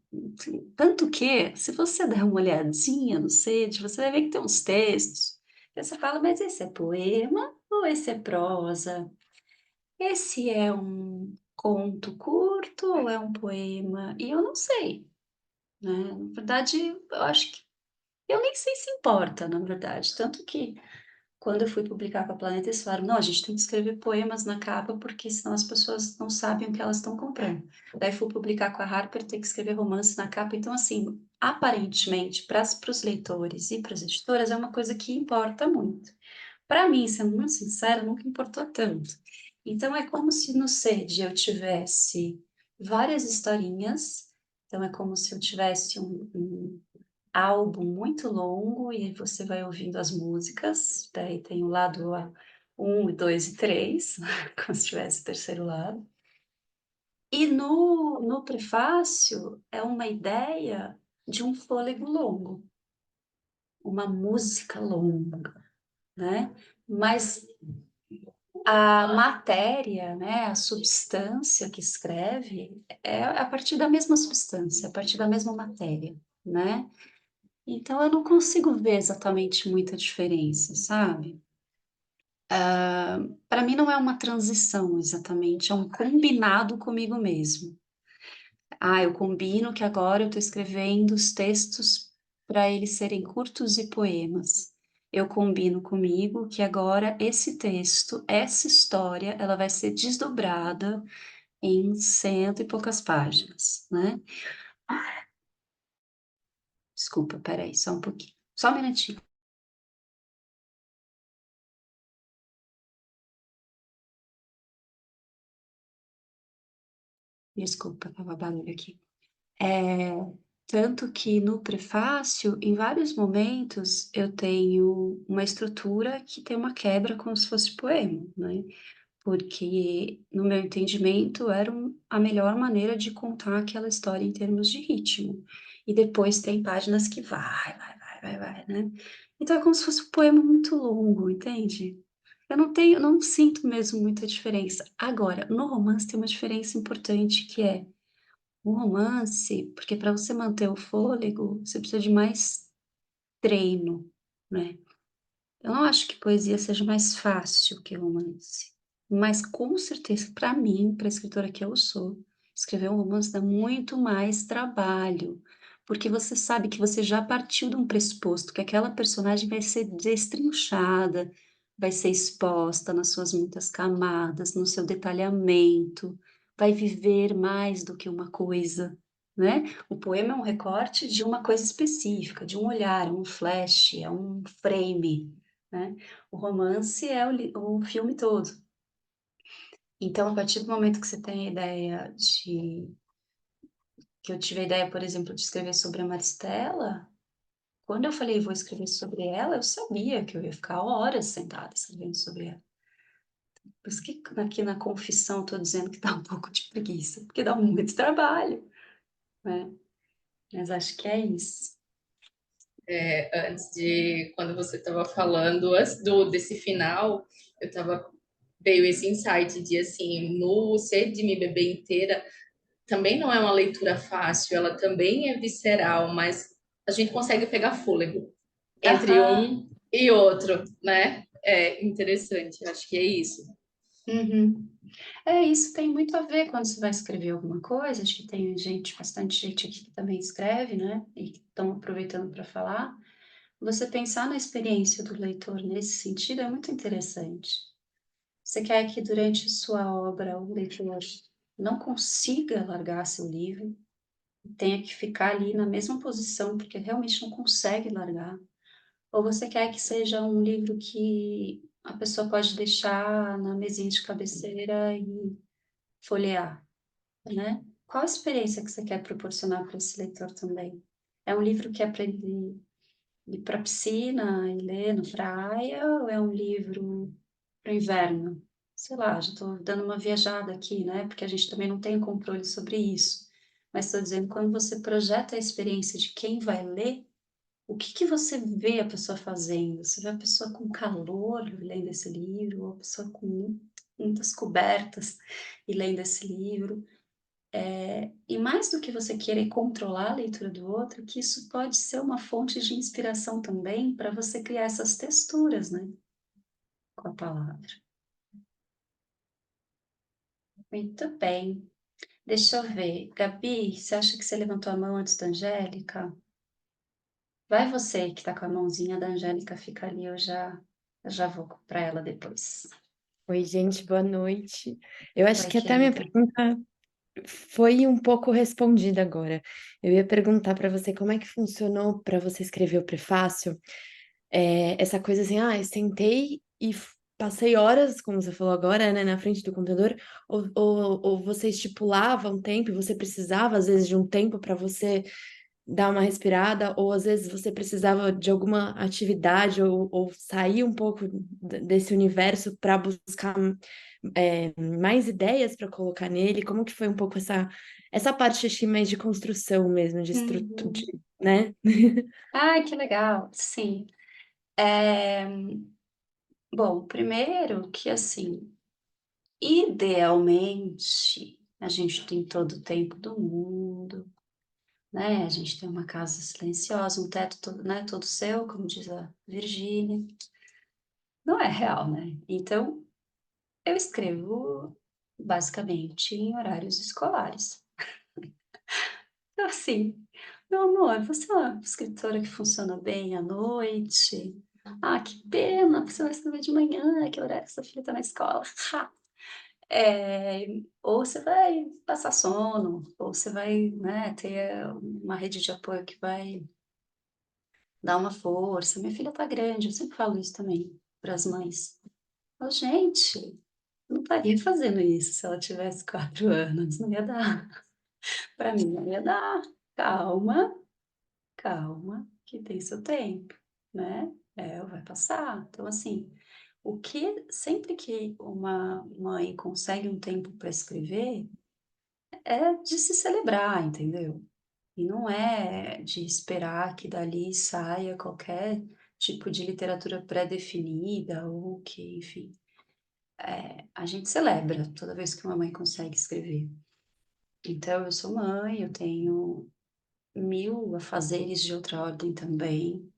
tanto que se você der uma olhadinha no Sede, você vai ver que tem uns textos, que você fala: "Mas esse é poema ou esse é prosa? Esse é um conto curto ou é um poema?" E eu não sei, né, na verdade eu acho que eu nem sei se importa, na verdade, tanto que quando eu fui publicar com a Planeta, eles falaram: "Não, a gente tem que escrever poemas na capa, porque senão as pessoas não sabem o que elas estão comprando". Daí fui publicar com a Harper, tem que escrever romance na capa. Então, assim, aparentemente, para os leitores e para as editoras, é uma coisa que importa muito. Para mim, sendo muito sincera, nunca importou tanto. Então é como se no Sede eu tivesse várias historinhas, então é como se eu tivesse um álbum muito longo e você vai ouvindo as músicas, daí tem o lado A 1, 2 e 3, como se tivesse o terceiro lado. E no prefácio é uma ideia de um fôlego longo, uma música longa, né, mas a matéria, né, a substância que escreve é a partir da mesma substância, a partir da mesma matéria, né. Então eu não consigo ver exatamente muita diferença, sabe. Para mim não é uma transição exatamente, é um combinado comigo mesmo. Ah, eu combino que agora eu estou escrevendo os textos para eles serem curtos e poemas. Eu combino comigo que agora esse texto, essa história, ela vai ser desdobrada em cento e poucas páginas, né. Desculpa, espera aí, só um pouquinho, só um minutinho. Desculpa, tava barulho aqui. É, tanto que no prefácio, em vários momentos, eu tenho uma estrutura que tem uma quebra como se fosse poema, né? Porque, no meu entendimento, era a melhor maneira de contar aquela história em termos de ritmo. E depois tem páginas que vai, né? Então é como se fosse um poema muito longo, entende? Eu não sinto mesmo muita diferença. Agora, no romance tem uma diferença importante que é o romance, porque para você manter o fôlego, você precisa de mais treino, né? Eu não acho que poesia seja mais fácil que romance, mas com certeza, para mim, para a escritora que eu sou, escrever um romance dá muito mais trabalho, porque você sabe que você já partiu de um pressuposto que aquela personagem vai ser destrinchada, vai ser exposta nas suas muitas camadas, no seu detalhamento, vai viver mais do que uma coisa, né? O poema é um recorte de uma coisa específica, de um olhar, um flash, é um frame, né? O romance é o filme todo. Então, a partir do momento que você tem a ideia de... que eu tive a ideia, por exemplo, de escrever sobre a Maristela, quando eu falei vou escrever sobre ela, eu sabia que eu ia ficar horas sentada escrevendo sobre ela. Por isso que aqui na confissão estou dizendo que dá um pouco de preguiça, porque dá muito trabalho, né? Mas acho que é isso. Antes de quando você estava falando, antes desse final, veio esse insight de assim, no Ser de Me Beber Inteira, também não é uma leitura fácil, ela também é visceral, mas a gente consegue pegar fôlego entre Aham. um e outro, né? É interessante, acho que é isso. Uhum. É, isso tem muito a ver quando você vai escrever alguma coisa. Acho que tem gente, bastante gente aqui que também escreve, né? E que estão aproveitando para falar. Você pensar na experiência do leitor nesse sentido é muito interessante. Você quer que durante sua obra o leitor não consiga largar seu livro, tenha que ficar ali na mesma posição, porque realmente não consegue largar. Ou você quer que seja um livro que a pessoa pode deixar na mesinha de cabeceira e folhear, né? Qual a experiência que você quer proporcionar para esse leitor também? É um livro que é para ele ir para a piscina e ler na praia, ou é um livro para o inverno? Sei lá, já estou dando uma viajada aqui, né? Porque a gente também não tem controle sobre isso. Mas estou dizendo, quando você projeta a experiência de quem vai ler, o que que você vê a pessoa fazendo? Você vê a pessoa com calor lendo esse livro, ou a pessoa com muitas cobertas e lendo esse livro? E mais do que você querer controlar a leitura do outro, que isso pode ser uma fonte de inspiração também para você criar essas texturas, né? Com a palavra. Muito bem. Deixa eu ver. Gabi, você acha que você levantou a mão antes da Angélica? Vai você que tá com a mãozinha da Angélica, fica ali, eu já vou para ela depois. Oi, gente, boa noite. Eu acho Oi, que até a minha querida. pergunta foi um pouco respondida agora. Eu ia perguntar para você como é que funcionou para você escrever o prefácio. Essa coisa assim, eu sentei e passei horas, como você falou agora, né, na frente do computador, ou você estipulava um tempo, e você precisava, às vezes, de um tempo para você dar uma respirada, ou às vezes você precisava de alguma atividade, ou sair um pouco desse universo para buscar mais ideias para colocar nele? Como que foi um pouco essa parte, acho que mais de construção mesmo, de estrutura, Uhum. né? Ai, que legal. Sim. É, bom, primeiro que assim, idealmente, a gente tem todo o tempo do mundo, né? A gente tem uma casa silenciosa, um teto todo, né, todo seu, como diz a Virgínia. Não é real, né? Então, eu escrevo basicamente em horários escolares. Então, assim, meu amor, você é uma escritora que funciona bem à noite? Ah, que pena, você vai escrever de manhã, que horário que sua filha está na escola. Ha! Ou você vai passar sono, ou você vai, né, ter uma rede de apoio que vai dar uma força. Minha filha tá grande, eu sempre falo isso também para as mães. Falo, gente, não estaria fazendo isso se ela tivesse 4 anos, não ia dar. Para mim não ia dar. Calma, calma, que tem seu tempo, né? Vai passar. Então, assim, o que sempre que uma mãe consegue um tempo para escrever, é de se celebrar, entendeu? E não é de esperar que dali saia qualquer tipo de literatura pré-definida ou que, enfim, a gente celebra toda vez que uma mãe consegue escrever. Então, eu sou mãe, eu tenho 1000 afazeres de outra ordem também.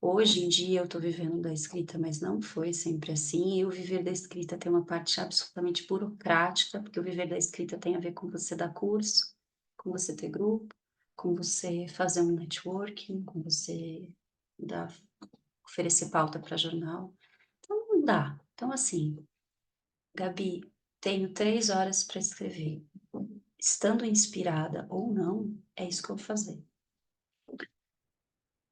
Hoje em dia eu estou vivendo da escrita, mas não foi sempre assim. E o viver da escrita tem uma parte absolutamente burocrática, porque o viver da escrita tem a ver com você dar curso, com você ter grupo, com você fazer um networking, com você dar, oferecer pauta para jornal. Então não dá. Então assim, Gabi, tenho 3 horas para escrever. Estando inspirada ou não, é isso que eu vou fazer.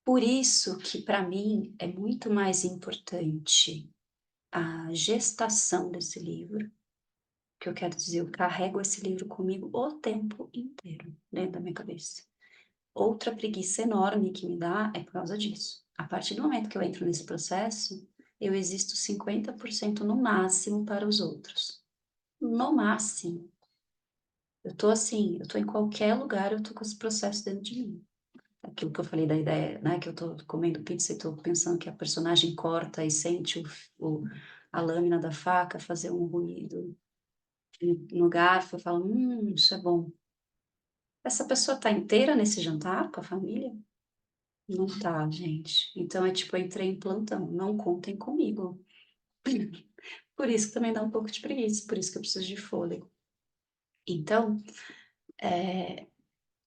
Por isso que para mim é muito mais importante a gestação desse livro, que eu quero dizer, eu carrego esse livro comigo o tempo inteiro, dentro da minha cabeça. Outra preguiça enorme que me dá é por causa disso. A partir do momento que eu entro nesse processo, eu existo 50% no máximo para os outros. No máximo. Eu tô assim, eu tô em qualquer lugar, eu tô com esse processo dentro de mim. Aquilo que eu falei da ideia, né, que eu tô comendo pizza e tô pensando que a personagem corta e sente a lâmina da faca fazer um ruído no garfo, eu falo, isso é bom. Essa pessoa tá inteira nesse jantar com a família? Não tá, gente. Então é tipo, eu entrei em plantão, não contem comigo. Por isso que também dá um pouco de preguiça, por isso que eu preciso de fôlego. Então,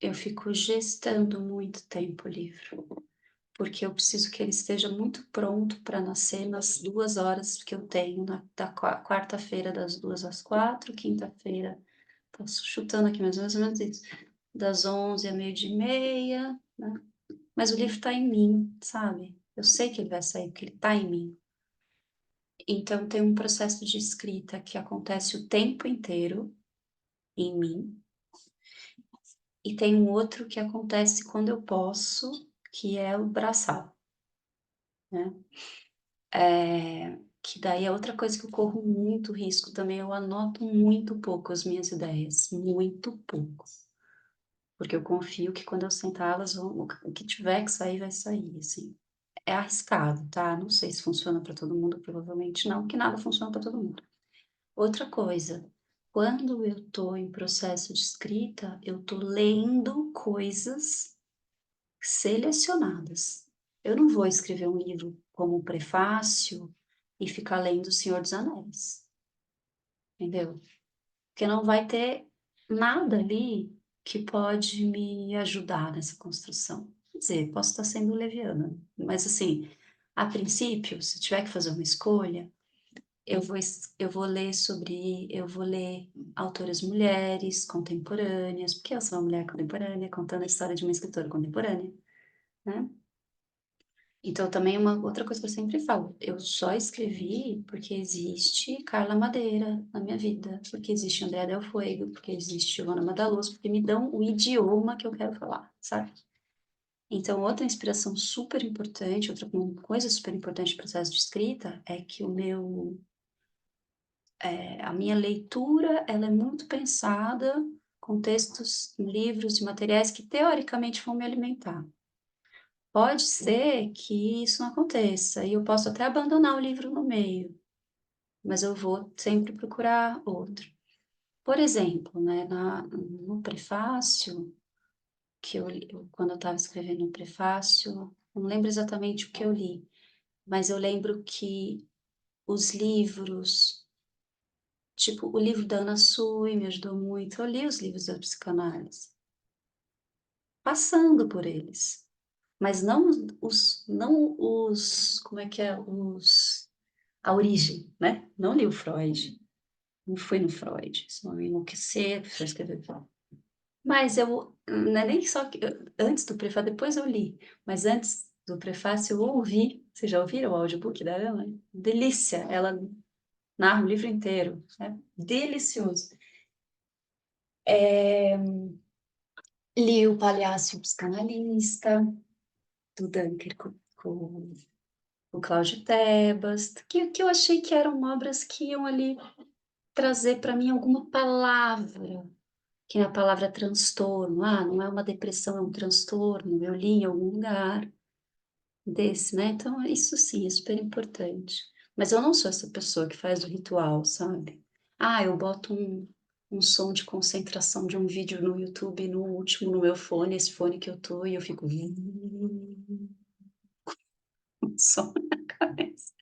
eu fico gestando muito tempo o livro, porque eu preciso que ele esteja muito pronto para nascer nas 2 horas que eu tenho da quarta-feira das 2 às 4, quinta-feira, tô chutando aqui mais ou menos isso, das 11 a 12h30, né? Mas o livro tá em mim, sabe? Eu sei que ele vai sair porque ele tá em mim. Então tem um processo de escrita que acontece o tempo inteiro em mim, e tem um outro que acontece quando eu posso, que é o braçal, né? Que daí é outra coisa que eu corro muito risco também, eu anoto muito pouco as minhas ideias, muito pouco. Porque eu confio que quando eu sentar, elas vão, o que tiver que sair, vai sair, assim. É arriscado, tá? Não sei se funciona para todo mundo, provavelmente não, que nada funciona para todo mundo. Outra coisa, quando eu tô em processo de escrita, eu tô lendo coisas selecionadas. Eu não vou escrever um livro como um prefácio e ficar lendo O Senhor dos Anéis, entendeu? Porque não vai ter nada ali que pode me ajudar nessa construção. Quer dizer, posso estar sendo leviana, mas assim, a princípio, se tiver que fazer uma escolha, eu vou ler autoras mulheres contemporâneas, porque eu sou uma mulher contemporânea, contando a história de uma escritora contemporânea, né? Então, também uma outra coisa que eu sempre falo, eu só escrevi porque existe Carla Madeira na minha vida, porque existe Andrea Del Fuego, porque existe Giovanna Madaluz, porque me dão o idioma que eu quero falar, sabe? Então, outra inspiração super importante, outra coisa super importante no processo de escrita é que a minha leitura, ela é muito pensada com textos, livros e materiais que teoricamente vão me alimentar. Pode ser que isso não aconteça e eu posso até abandonar o livro no meio, mas eu vou sempre procurar outro. Por exemplo, né, no prefácio, quando eu estava escrevendo o prefácio, não lembro exatamente o que eu li, mas eu lembro que os livros, tipo o livro da Ana Sui me ajudou muito, eu li os livros da psicanálise, passando por eles, mas não os, como é que é, a origem, né? Não li o Freud, não fui no Freud, senão eu ia enlouquecer para escrever. Mas não é nem só que, antes do prefácio, depois eu li, mas antes do prefácio eu ouvi, vocês já ouviram o audiobook da Ana? Delícia, ela narro o livro inteiro, é delicioso. Li O Palhaço e o Psicanalista, do Dunker com o Cláudio Tebas, que eu achei que eram obras que iam ali trazer para mim alguma palavra, que é a palavra transtorno. Ah, não é uma depressão, é um transtorno, eu li em algum lugar desse, né? Então, isso sim, é super importante. Mas eu não sou essa pessoa que faz o ritual, sabe? Ah, eu boto um som de concentração de um vídeo no YouTube, no último, no meu fone, esse fone que eu tô, e eu fico um som na cabeça.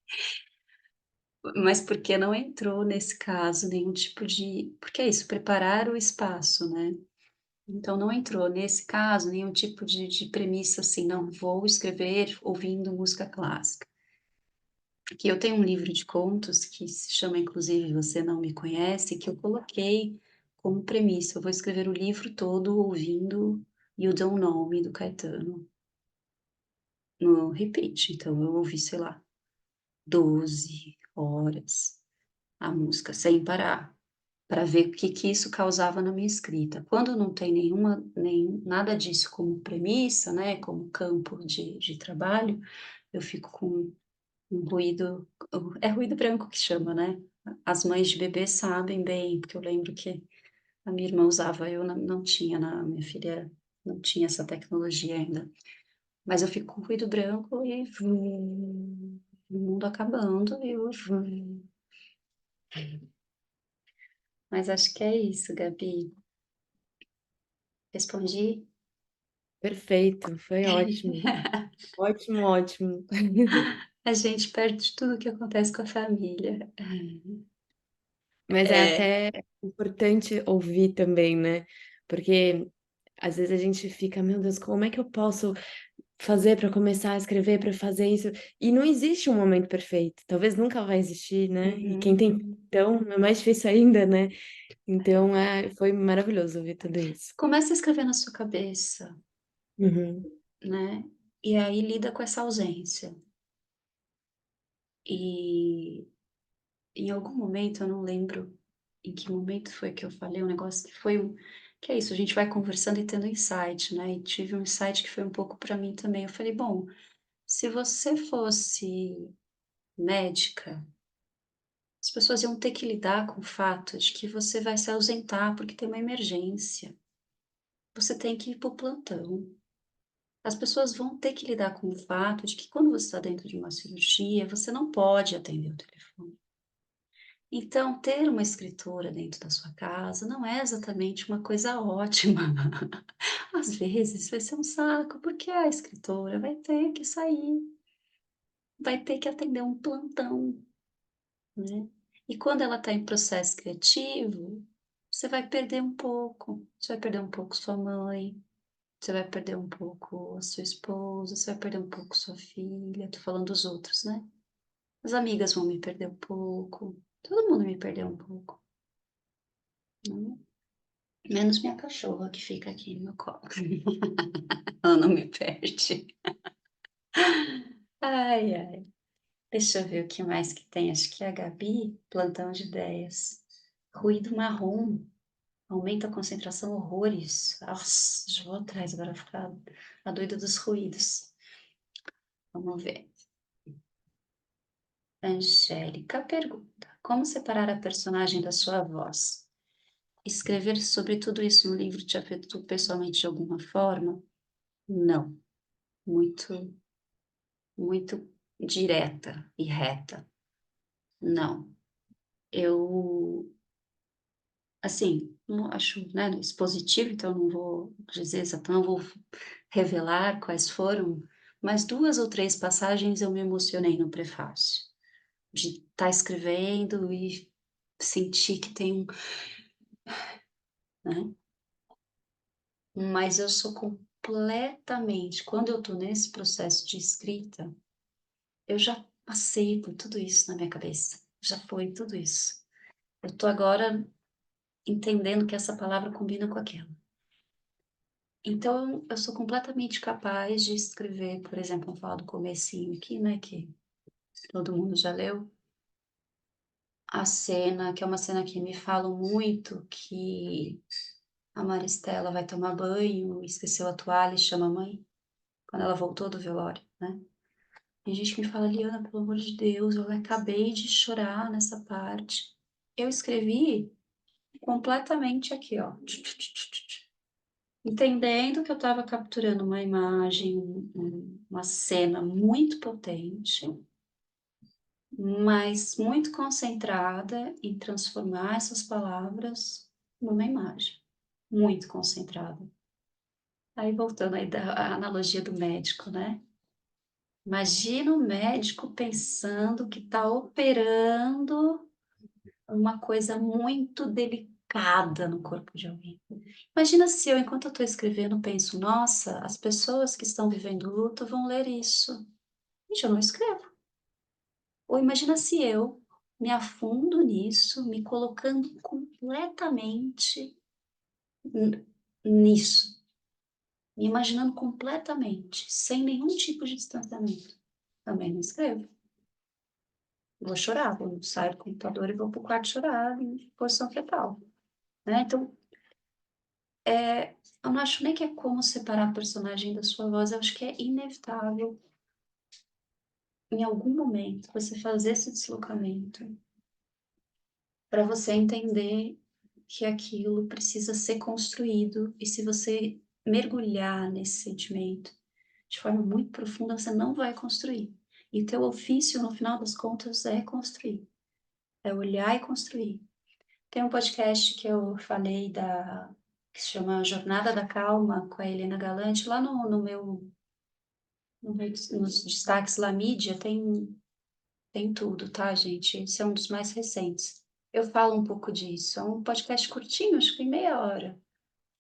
Mas porque não entrou nesse caso nenhum tipo de. Porque é isso, preparar o espaço, né? Então não entrou nesse caso nenhum tipo de premissa assim, não, vou escrever ouvindo música clássica. Aqui eu tenho um livro de contos que se chama, inclusive, Você Não Me Conhece, que eu coloquei como premissa. Eu vou escrever o livro todo ouvindo You Don't Know Me, do Caetano, no repeat. Então eu ouvi, sei lá, 12 horas a música sem parar, para ver o que que isso causava na minha escrita. Quando não tem nada disso como premissa, né, como campo de trabalho, eu fico com um ruído, é ruído branco que chama, né? As mães de bebê sabem bem, porque eu lembro que a minha irmã usava, eu não tinha, minha filha não tinha essa tecnologia ainda. Mas eu fico com ruído branco e o mundo acabando e eu. Mas acho que é isso, Gabi. Respondi? Perfeito, foi ótimo. Ótimo, ótimo. A gente perde tudo o que acontece com a família. Mas é É. até importante ouvir também, né? Porque às vezes a gente fica, meu Deus, como é que eu posso fazer para começar a escrever, para fazer isso? E não existe um momento perfeito. Talvez nunca vai existir, né? E quem tem, Uhum. então, é mais difícil ainda, né? Então, foi maravilhoso ouvir tudo isso. Começa a escrever na sua cabeça, Uhum. né? E aí lida com essa ausência. E em algum momento, eu não lembro em que momento foi que eu falei um negócio que foi um. Que é isso, a gente vai conversando e tendo insight, né? E tive um insight que foi um pouco para mim também. Eu falei, bom, se você fosse médica, as pessoas iam ter que lidar com o fato de que você vai se ausentar porque tem uma emergência. Você tem que ir para o plantão. As pessoas vão ter que lidar com o fato de que quando você está dentro de uma cirurgia, você não pode atender o telefone. Então, ter uma escritora dentro da sua casa não é exatamente uma coisa ótima. Às vezes vai ser um saco, porque a escritora vai ter que sair, vai ter que atender um plantão, né? E quando ela está em processo criativo, você vai perder um pouco. Você vai perder um pouco sua mãe, você vai perder um pouco a sua esposa, você vai perder um pouco sua filha. Tô falando dos outros, né? As amigas vão me perder um pouco. Todo mundo me perdeu um pouco, né? Menos minha cachorra que fica aqui no meu colo. Ela não me perde. Ai, ai. Deixa eu ver o que mais que tem. Acho que é a Gabi, plantão de ideias. Ruído marrom. Aumenta a concentração horrores. Nossa, já vou atrás agora ficar a doida dos ruídos. Vamos ver. Angélica pergunta: como separar a personagem da sua voz? Escrever sobre tudo isso no livro te afetou pessoalmente de alguma forma? Não. Muito, muito direta e reta. Não. Eu, assim, não acho, né, expositivo, então não vou dizer exatamente, não vou revelar quais foram, mas 2 ou 3 passagens eu me emocionei no prefácio, de estar escrevendo e sentir que tem um, né? Mas eu sou completamente, quando eu estou nesse processo de escrita, eu já passei por tudo isso na minha cabeça, já foi tudo isso. Eu estou agora entendendo que essa palavra combina com aquela. Então, eu sou completamente capaz de escrever, por exemplo, vamos falar do comecinho aqui, né, que todo mundo já leu. a cena, que é uma cena que me falam muito, que a Maristela vai tomar banho, esqueceu a toalha e chama a mãe, quando ela voltou do velório, né? Tem gente que me fala, Liana, pelo amor de Deus, eu acabei de chorar nessa parte. Eu escrevi completamente aqui, ó. Entendendo que eu estava capturando uma imagem, uma cena muito potente, mas muito concentrada em transformar essas palavras numa imagem. Muito concentrada. Aí voltando aí da analogia do médico, né? Imagina o médico pensando que está operando uma coisa muito delicada no corpo de alguém. Imagina se eu, enquanto eu estou escrevendo, penso, nossa, as pessoas que estão vivendo luto vão ler isso. Gente, eu não escrevo. Ou imagina se eu me afundo nisso, me colocando completamente nisso, me imaginando completamente, sem nenhum tipo de distanciamento. Também não escrevo. Vou chorar, vou sair do computador e vou para o quarto chorar em posição fetal. Né? Então, eu não acho nem que é como separar a personagem da sua voz, eu acho que é inevitável, em algum momento, você fazer esse deslocamento para você entender que aquilo precisa ser construído, e se você mergulhar nesse sentimento de forma muito profunda, você não vai construir. E o teu ofício, no final das contas, é construir. É olhar e construir. Tem um podcast que eu falei que se chama Jornada da Calma, com a Helena Galante, lá nos destaques lá, mídia, tem tudo, tá, gente? Esse é um dos mais recentes. Eu falo um pouco disso. É um podcast curtinho, acho que tem meia hora.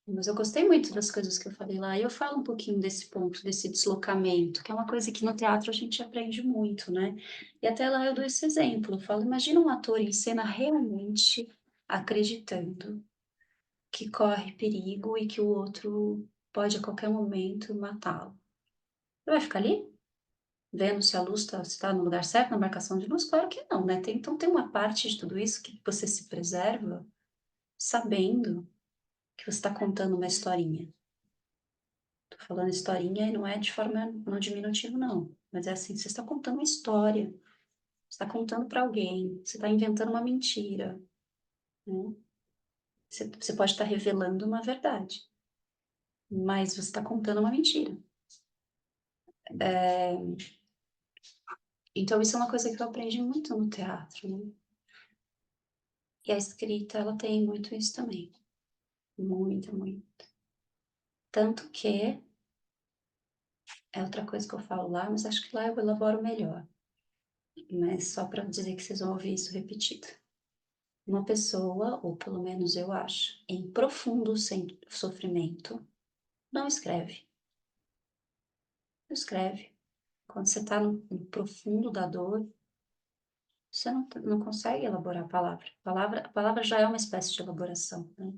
Mas eu gostei muito das coisas que eu falei lá. E eu falo um pouquinho desse ponto, desse deslocamento, que é uma coisa que no teatro a gente aprende muito, né? E até lá eu dou esse exemplo. Eu falo, imagina um ator em cena realmente acreditando que corre perigo e que o outro pode a qualquer momento matá-lo. Você vai ficar ali? Vendo se a luz está no lugar certo, na marcação de luz? Claro que não, né? Então tem uma parte de tudo isso que você se preserva sabendo que você está contando uma historinha. Tô falando historinha e não é de forma, não diminutivo, não. Mas é assim, você está contando uma história. Você está contando para alguém. Você está inventando uma mentira. Né? Você pode estar revelando uma verdade. Mas você está contando uma mentira. Então, isso é uma coisa que eu aprendi muito no teatro, né? E a escrita, ela tem muito isso também. Muito, muito. Tanto que, é outra coisa que eu falo lá, mas acho que lá eu elaboro melhor. Mas só para dizer que vocês vão ouvir isso repetido. Uma pessoa, ou pelo menos eu acho, em profundo sofrimento, não escreve. Não escreve. Quando você está no profundo da dor, você não consegue elaborar a palavra. A palavra já é uma espécie de elaboração, né?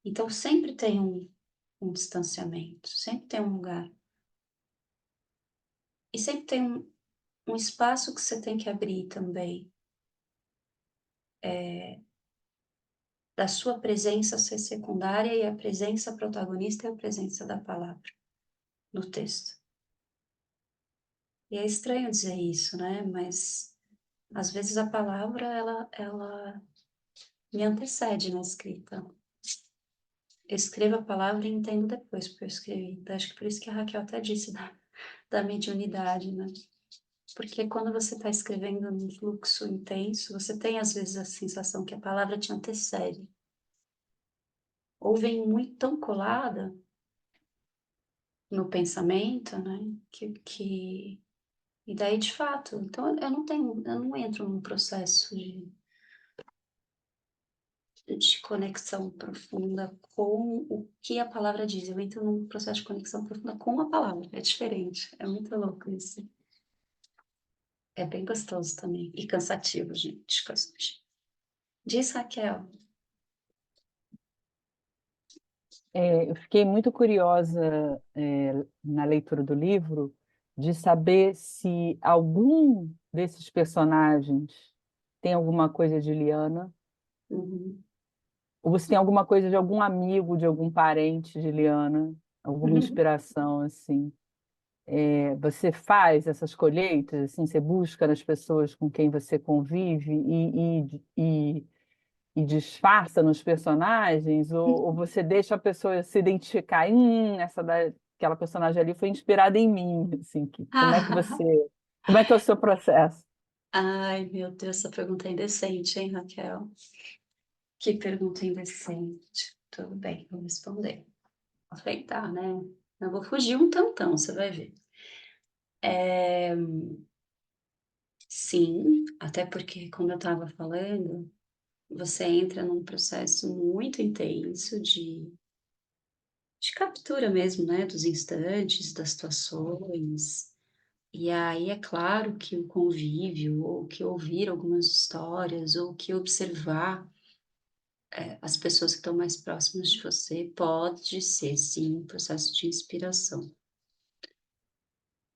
Então sempre tem um distanciamento, sempre tem um lugar. E sempre tem um espaço que você tem que abrir também, da sua presença ser secundária e a presença protagonista é a presença da palavra no texto. E é estranho dizer isso, né? Mas às vezes a palavra, ela me antecede na escrita. Eu escrevo a palavra e entendo depois, porque eu escrevi. Então, acho que por isso que a Raquel até disse da mediunidade, né? Porque quando você está escrevendo num fluxo intenso, você tem às vezes a sensação que a palavra te antecede. Ou vem muito tão colada no pensamento, né? E daí, de fato, então eu não entro num processo de conexão profunda com o que a palavra diz. Eu entro num processo de conexão profunda com a palavra. É diferente. É muito louco isso. É bem gostoso também. E cansativo, gente. Diz, Raquel. Eu fiquei muito curiosa, na leitura do livro, de saber se algum desses personagens tem alguma coisa de Liana? Uhum. Ou você tem alguma coisa de algum amigo, de algum parente de Liana? Alguma inspiração, assim? Você faz essas colheitas, assim, você busca nas pessoas com quem você convive e disfarça nos personagens, ou você deixa a pessoa se identificar, aquela personagem ali foi inspirada em mim, assim, como é que é o seu processo? Ai, meu Deus, essa pergunta é indecente, hein, Raquel? Que pergunta indecente. Tudo bem, vou responder. Vou aceitar, né? Eu vou fugir um tantão, você vai ver. Sim, até porque, como eu estava falando, você entra num processo muito intenso de captura mesmo, né? Dos instantes, das situações. E aí é claro que o convívio, ou que ouvir algumas histórias, ou que observar as pessoas que estão mais próximas de você, pode ser sim um processo de inspiração.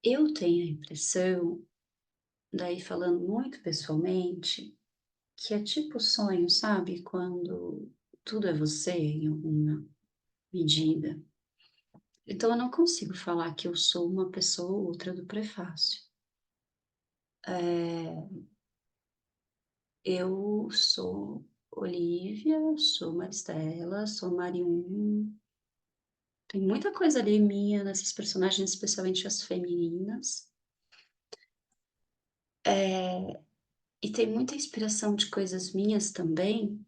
Eu tenho a impressão, daí falando muito pessoalmente, que é tipo sonho, sabe? Quando tudo é você em alguma medida. Então eu não consigo falar que eu sou uma pessoa ou outra do prefácio. Eu sou Olivia, sou Maristela, sou Marium. Tem muita coisa ali minha nessas personagens, especialmente as femininas. E tem muita inspiração de coisas minhas também,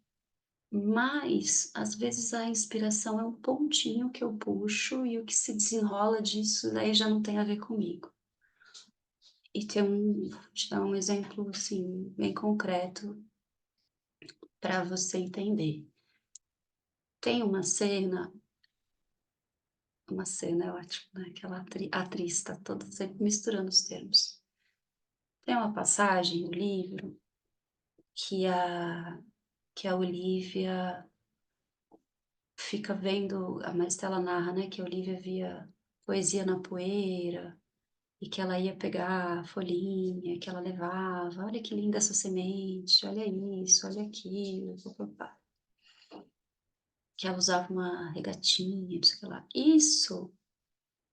mas às vezes a inspiração é um pontinho que eu puxo e o que se desenrola disso daí já não tem a ver comigo. E vou te dar um exemplo assim, bem concreto para você entender. Tem uma cena é ótimo, né? Aquela atriz está toda sempre misturando os termos. Tem uma passagem no livro que a Olivia fica vendo, a Maristela narra, né, que a Olivia via poesia na poeira e que ela ia pegar a folhinha, que ela levava, olha que linda essa semente, olha isso, olha aquilo, papapá. Que ela usava uma regatinha, não sei o que lá. Isso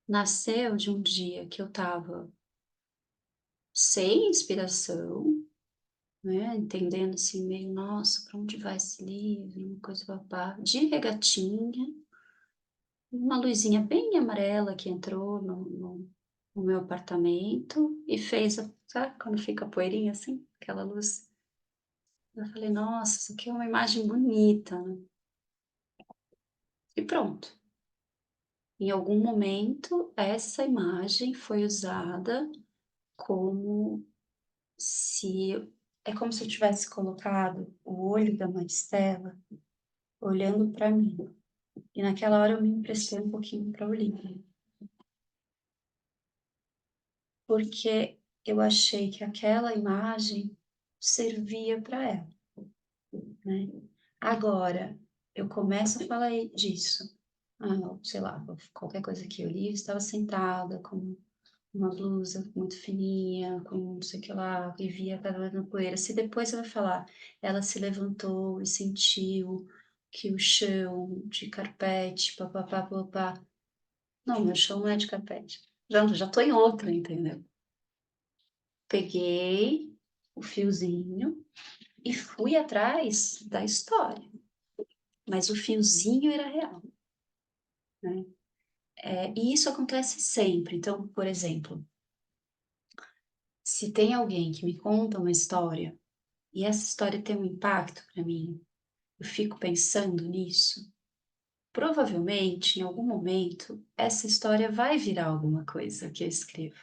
nasceu de um dia que eu estava sem inspiração, né, entendendo assim, meio, nossa, para onde vai esse livro, uma coisa papá, de regatinha, uma luzinha bem amarela que entrou no meu apartamento e fez, sabe, quando fica a poeirinha assim, aquela luz. Eu falei, nossa, isso aqui é uma imagem bonita, né? E pronto. Em algum momento, essa imagem foi usada como se... É como se eu tivesse colocado o olho da Maristela olhando para mim. E naquela hora eu me emprestei um pouquinho para a Olivia. Porque eu achei que aquela imagem servia para ela, né? Agora, eu começo a falar disso. Sei lá, qualquer coisa que eu li, eu estava sentada com uma blusa muito fininha, com não sei o que lá, e via aquela na poeira. Se depois ela falar, ela se levantou e sentiu que o chão de carpete, papapá, papapá. Não, meu chão não é de carpete. Já tô em outra, entendeu? Peguei o fiozinho e fui atrás da história, mas o fiozinho era real, né? E isso acontece sempre. Então, por exemplo, se tem alguém que me conta uma história e essa história tem um impacto para mim, eu fico pensando nisso, provavelmente, em algum momento, essa história vai virar alguma coisa que eu escrevo.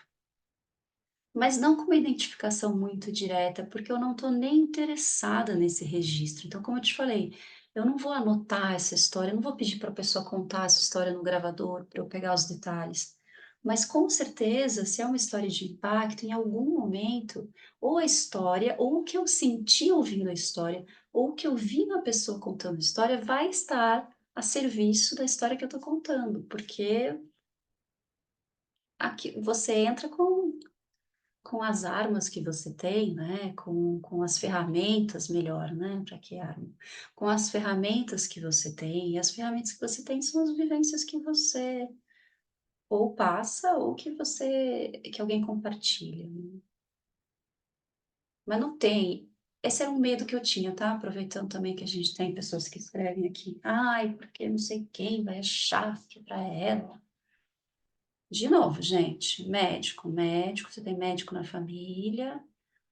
Mas não com uma identificação muito direta, porque eu não estou nem interessada nesse registro. Então, como eu te falei, eu não vou anotar essa história, eu não vou pedir para a pessoa contar essa história no gravador para eu pegar os detalhes. Mas com certeza, se é uma história de impacto, em algum momento, ou a história, ou o que eu senti ouvindo a história, ou o que eu vi na pessoa contando a história, vai estar a serviço da história que eu estou contando, porque aqui você entra com com as armas que você tem, né? Com as ferramentas, melhor, né? Para que arma? Com as ferramentas que você tem, e as ferramentas que você tem são as vivências que você ou passa ou que alguém compartilha, né? Mas não tem. Esse era um medo que eu tinha, tá? Aproveitando também que a gente tem pessoas que escrevem aqui. Ai, porque não sei quem vai achar que é para ela. De novo, gente, médico, você tem médico na família,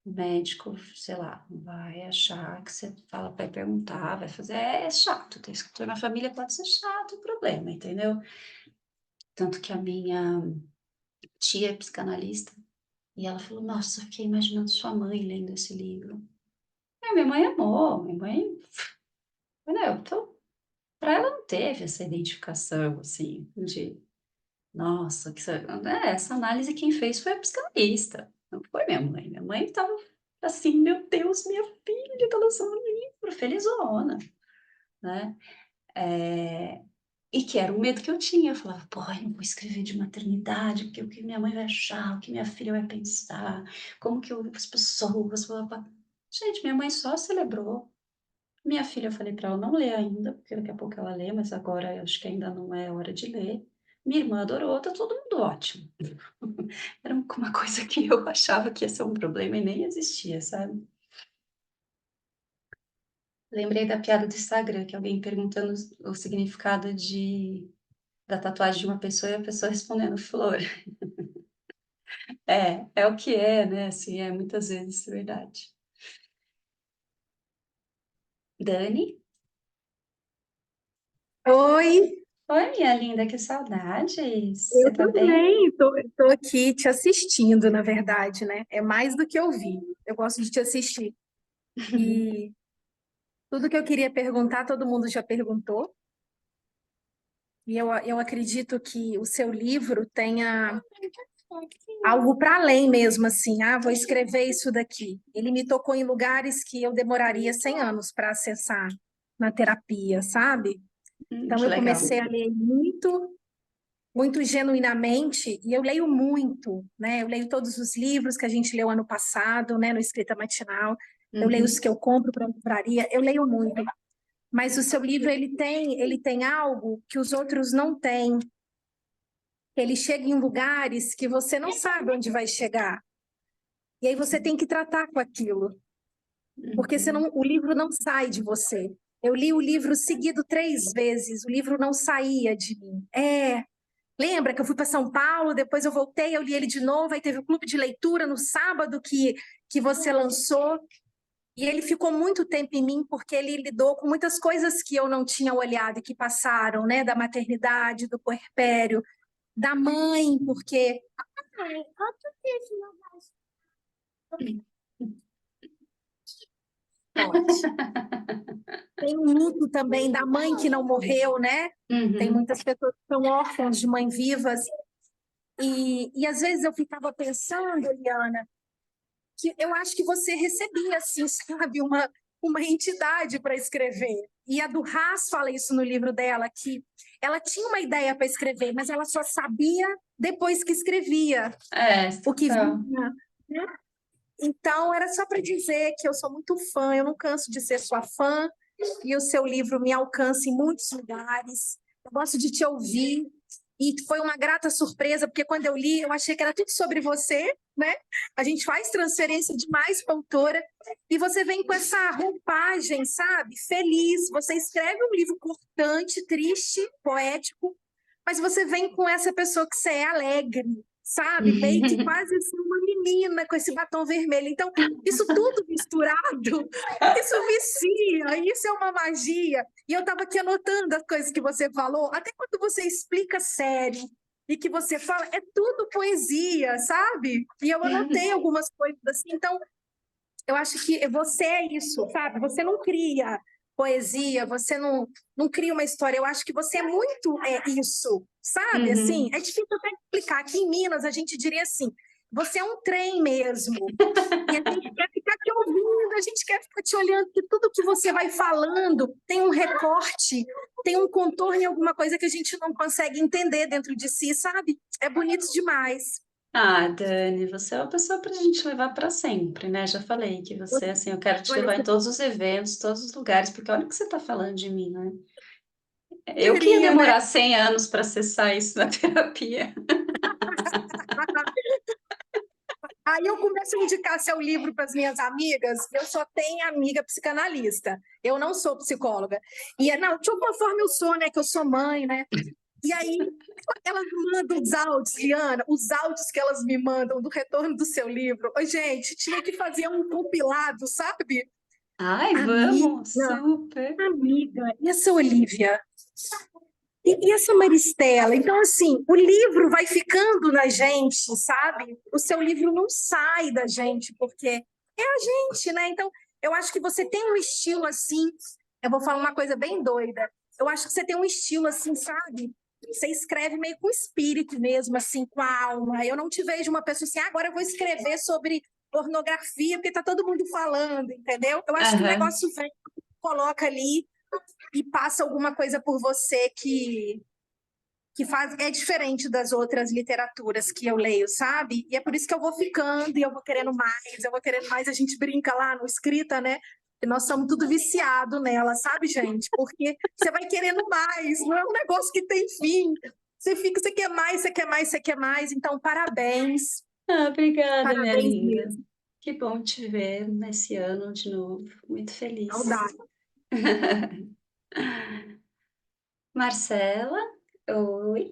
o médico, sei lá, vai achar que você fala, vai perguntar, vai fazer. É chato, ter escritor na família pode ser chato o problema, entendeu? Tanto que a minha tia é psicanalista e ela falou: Nossa, eu fiquei imaginando sua mãe lendo esse livro. Minha mãe amou, minha mãe. Entendeu? Então, para ela não teve essa identificação, assim, de nossa, essa análise quem fez foi a psicanalista, não foi minha mãe. Minha mãe estava assim, meu Deus, minha filha está lançando um livro, felizona, né? E que era o medo que eu tinha. Eu falava, pô, eu não vou escrever de maternidade, porque o que minha mãe vai achar, o que minha filha vai pensar, como que as pessoas vão... Gente, minha mãe só celebrou. Minha filha, eu falei para ela não ler ainda, porque daqui a pouco ela lê, mas agora eu acho que ainda não é hora de ler. Minha irmã adorou, tá todo mundo ótimo. Era uma coisa que eu achava que ia ser um problema e nem existia, sabe? Lembrei da piada do Instagram, que alguém perguntando o significado da tatuagem de uma pessoa e a pessoa respondendo flor. É o que é, né? Assim, é muitas vezes verdade. Dani? Oi, Oi, minha linda, que saudades. Você eu tá bem? também tô aqui te assistindo, na verdade, né? É mais do que ouvir. Eu gosto de te assistir. E tudo que eu queria perguntar, todo mundo já perguntou. E eu acredito que o seu livro tenha algo para além mesmo, assim. Ah, vou escrever isso daqui. Ele me tocou em lugares que eu demoraria 100 anos para acessar na terapia, sabe? Então Que eu legal. comecei a ler muito genuinamente, e eu leio muito, né? Eu leio todos os livros que a gente leu ano passado, né, no Escrita Matinal. Eu leio os Uhum. que eu compro para a livraria, eu leio muito. Mas o seu livro, ele tem algo que os outros não têm. Ele chega em lugares que você não sabe onde vai chegar. E aí você tem que tratar com aquilo, porque senão o livro não sai de você. Eu li o livro seguido 3 vezes, o livro não saía de mim. Lembra que eu fui para São Paulo, depois eu voltei, eu li ele de novo, aí teve o clube de leitura no sábado que você lançou, e ele ficou muito tempo em mim porque ele lidou com muitas coisas que eu não tinha olhado e que passaram, né, da maternidade, do puerpério, da mãe, porque tem um luto também da mãe que não morreu, né? Tem Uhum. muitas pessoas que são órfãos de mãe vivas. E às vezes eu ficava pensando, Eliana, que eu acho que você recebia, assim, sabe, uma entidade para escrever. E a do Haas fala isso no livro dela, que ela tinha uma ideia para escrever, mas ela só sabia depois que escrevia o que Tá. vinha, né? Então, era só para dizer que eu sou muito fã, eu não canso de ser sua fã, e o seu livro me alcança em muitos lugares. Eu gosto de te ouvir, e foi uma grata surpresa, porque quando eu li, eu achei que era tudo sobre você, né? A gente faz transferência demais para a autora, e você vem com essa roupagem, sabe? Feliz. Você escreve um livro cortante, triste, poético, mas você vem com essa pessoa que você é alegre, sabe? Meio que quase assim, uma menina com esse batom vermelho. Então, isso tudo misturado, isso vicia, isso é uma magia. E eu estava aqui anotando as coisas que você falou, até quando você explica sério e que você fala, é tudo poesia, sabe? E eu anotei algumas coisas assim. Então, eu acho que você é isso, sabe? Você não cria poesia, você não cria uma história. Eu acho que você é muito isso, sabe? Assim, é difícil até explicar. Aqui em Minas, a gente diria assim: você é um trem mesmo. E a gente quer ficar te ouvindo, a gente quer ficar te olhando, porque tudo que você vai falando tem um recorte, tem um contorno em alguma coisa que a gente não consegue entender dentro de si, sabe? É bonito demais. Ah, Dani, você é uma pessoa para a gente levar para sempre, né? Já falei que você, assim, eu quero te Olha, levar em você todos os eventos, todos os lugares, porque olha o que você está falando de mim, né? Eu que ia queria, né? demorar 100 anos para acessar isso na terapia. Aí eu começo a indicar seu livro para as minhas amigas. Eu só tenho amiga psicanalista. Eu não sou psicóloga. E não, de alguma forma eu sou, né? Que eu sou mãe, né? E aí elas me mandam os áudios, Liana, os áudios que elas me mandam do retorno do seu livro. Ô, gente, tinha que fazer um compilado, sabe? Ai, vamos, Amiga, super. amiga, e essa Olivia? E essa Maristela? Então, assim, o livro vai ficando na gente, sabe? O seu livro não sai da gente, porque é a gente, né? Então, eu acho que você tem um estilo assim. Eu vou falar uma coisa bem doida. Eu acho que você tem um estilo assim, sabe? Você escreve meio com espírito mesmo, assim, com a alma. Eu não te vejo uma pessoa assim, agora eu vou escrever sobre pornografia, porque tá todo mundo falando, entendeu? Eu acho que o Aham. negócio vem, coloca ali e passa alguma coisa por você que faz, é diferente das outras literaturas que eu leio, sabe? E é por isso que eu vou ficando e eu vou querendo mais, eu vou querendo mais. A gente brinca lá no escrita, né? E nós somos tudo viciado nela, sabe, gente? Porque você vai querendo mais, não é um negócio que tem fim. Você fica, você quer mais, você quer mais, você quer mais. Então, parabéns, Ah, obrigada, minha parabéns linda. mesmo. Que bom te ver nesse ano de novo. Muito feliz. Saudade. Marcela, oi.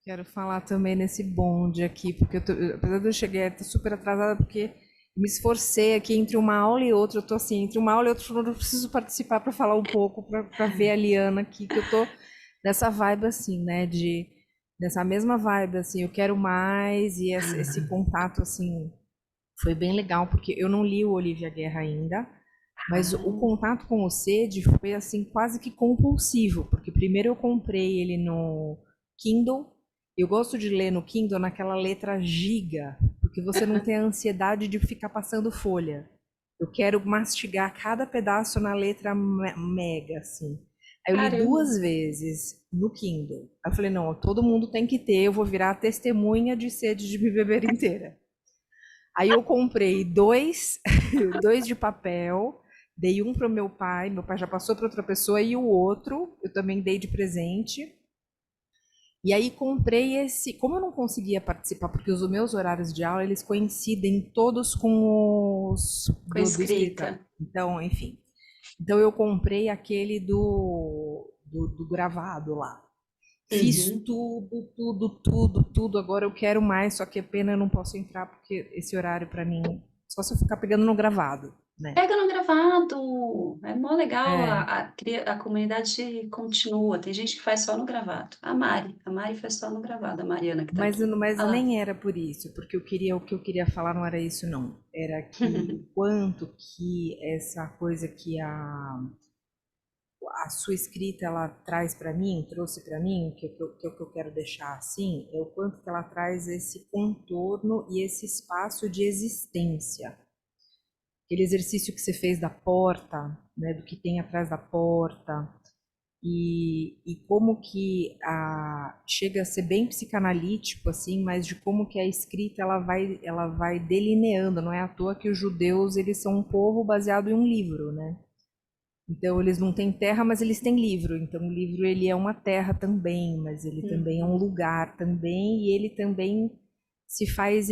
Quero falar também nesse bonde aqui, porque apesar de eu chegar, tô super atrasada, porque me esforcei aqui entre uma aula e outra. Eu tô assim, entre uma aula e outra, eu preciso participar para falar um pouco, para ver a Liana aqui, que eu tô nessa vibe assim, né, nessa mesma vibe, assim, eu quero mais, e esse contato, assim, foi bem legal, porque eu não li o Olivia Guerra ainda, mas o contato com o Sede foi, assim, quase que compulsivo, porque primeiro eu comprei ele no Kindle. Eu gosto de ler no Kindle naquela letra giga, porque você não tem a ansiedade de ficar passando folha. Eu quero mastigar cada pedaço na letra mega, assim. Aí eu li Caramba. 2 vezes no Kindle. Aí eu falei, não, todo mundo tem que ter, eu vou virar a testemunha de Sede de me beber inteira. Aí eu comprei dois, dois de papel, dei um para o meu pai já passou para outra pessoa, e o outro eu também dei de presente. E aí comprei esse, como eu não conseguia participar, porque os meus horários de aula, eles coincidem todos com os Com do escrita. escrita. Então, enfim. Então eu comprei aquele do gravado lá. Fiz Uhum. tudo. Agora eu quero mais, só que é pena eu não posso entrar, porque esse horário para mim, só se eu ficar pegando no gravado, né? Pega no gravado. É mó legal. É, A comunidade continua. Tem gente que faz só no gravado. A Mari faz só no gravado. A Mariana que tá mas, aqui. mas Ah lá. nem era por isso, porque o que eu queria falar não era isso, não. Era que o quanto que essa coisa que a sua escrita ela traz para mim, trouxe para mim, que é o que eu quero deixar assim, é o quanto que ela traz esse contorno e esse espaço de existência. Aquele exercício que você fez da porta, né, do que tem atrás da porta, e como que chega a ser bem psicanalítico, assim, mas de como que a escrita ela vai delineando. Não é à toa que os judeus eles são um povo baseado em um livro, né? Então eles não têm terra, mas eles têm livro. Então o livro ele é uma terra também, mas ele também é um lugar também, e ele também se faz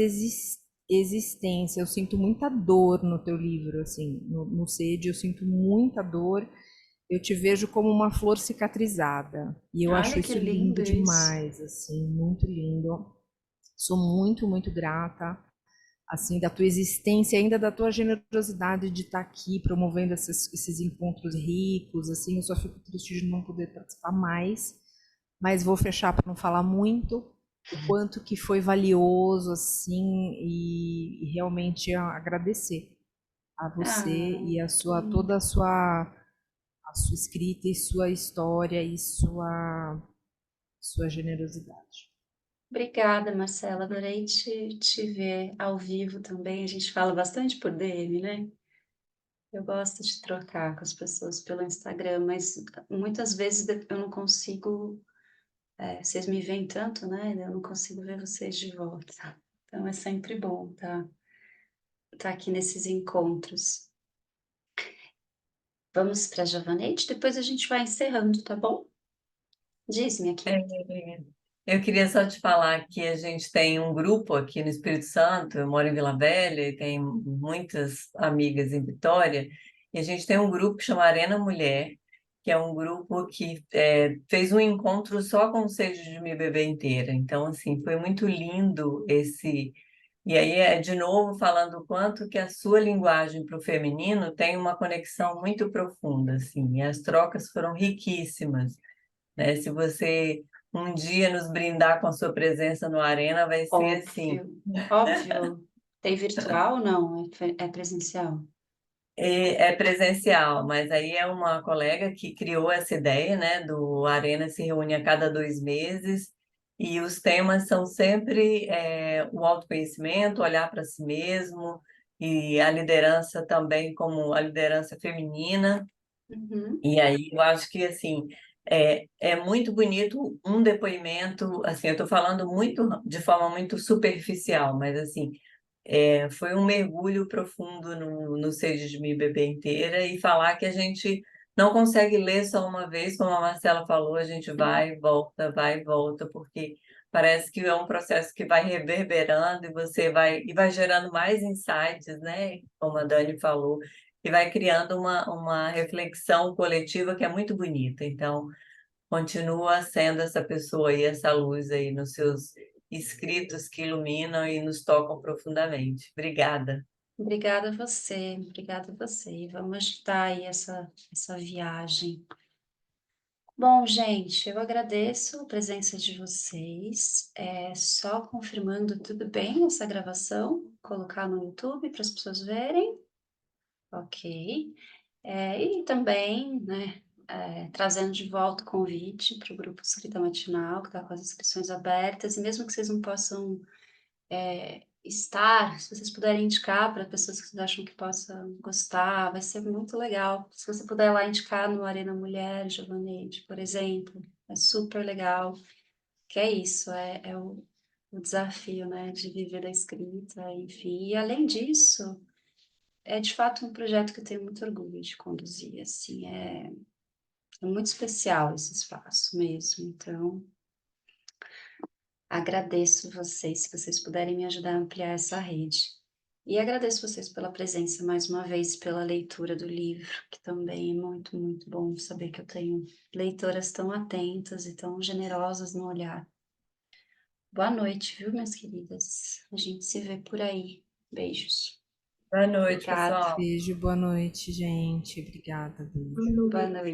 existência. Eu sinto muita dor no teu livro, assim, no Sede, eu sinto muita dor. Eu te vejo como uma flor cicatrizada. E eu acho Olha que isso lindo lindo isso. demais, assim, muito lindo. Sou muito, muito grata, assim, da tua existência, ainda da tua generosidade de estar aqui promovendo esses encontros ricos, assim. Eu só fico triste de não poder participar mais, mas vou fechar para não falar muito. O quanto que foi valioso, assim, e realmente agradecer a você Ah, e que lindo. toda a sua escrita e sua história e sua generosidade. Obrigada, Marcela. Adorei te ver ao vivo também. A gente fala bastante por DM, né? Eu gosto de trocar com as pessoas pelo Instagram, mas muitas vezes eu não consigo Vocês me veem tanto, né? Eu não consigo ver vocês de volta. Então é sempre bom tá aqui nesses encontros. Vamos para a Giovaneide, depois a gente vai encerrando, tá bom? Diz-me aqui. Eu queria só te falar que a gente tem um grupo aqui no Espírito Santo, eu moro em Vila Velha e tenho muitas amigas em Vitória, e a gente tem um grupo que chama Arena Mulher, que é um grupo que fez um encontro só com o Seja de Me Beber Inteira. Então, assim, foi muito lindo esse... E aí, de novo, falando o quanto que a sua linguagem para o feminino tem uma conexão muito profunda, assim, e as trocas foram riquíssimas, né? Se você um dia nos brindar com a sua presença no Arena, vai ser assim. Óbvio. Tem virtual ou não? É presencial? É presencial, mas aí é uma colega que criou essa ideia, né, do Arena se reúne a cada 2 meses e os temas são sempre o autoconhecimento, olhar para si mesmo e a liderança também como a liderança feminina. Uhum. E aí eu acho que assim é muito bonito um depoimento, assim, eu estou falando muito de forma muito superficial, mas assim foi um mergulho profundo no Seja de Me Beber Inteira e falar que a gente não consegue ler só uma vez, como a Marcela falou, a gente vai e volta, porque parece que é um processo que vai reverberando e você vai gerando mais insights, né? Como a Dani falou, e vai criando uma reflexão coletiva que é muito bonita. Então, continua sendo essa pessoa aí, essa luz aí nos seus escritos que iluminam e nos tocam profundamente. Obrigada. Obrigada a você, obrigada a você. E vamos agitar aí essa viagem. Bom, gente, eu agradeço a presença de vocês. Só confirmando tudo bem essa gravação, colocar no YouTube para as pessoas verem. Ok. E também, né, trazendo de volta o convite para o grupo Escrita Matinal, que está com as inscrições abertas, e mesmo que vocês não possam estar, se vocês puderem indicar para pessoas que vocês acham que possam gostar, vai ser muito legal. Se você puder lá indicar no Arena Mulher, Giovaneide, por exemplo, é super legal. Que é isso, é o desafio, né, de viver da escrita, enfim. E além disso, é de fato um projeto que eu tenho muito orgulho de conduzir, assim, é muito especial esse espaço mesmo. Então, agradeço vocês, se vocês puderem me ajudar a ampliar essa rede. E agradeço vocês pela presença mais uma vez, pela leitura do livro, que também é muito, muito bom saber que eu tenho leitoras tão atentas e tão generosas no olhar. Boa noite, viu, minhas queridas? A gente se vê por aí. Beijos. Boa noite, Obrigada. pessoal. Beijo, boa noite, gente. Obrigada, beijo. Boa noite.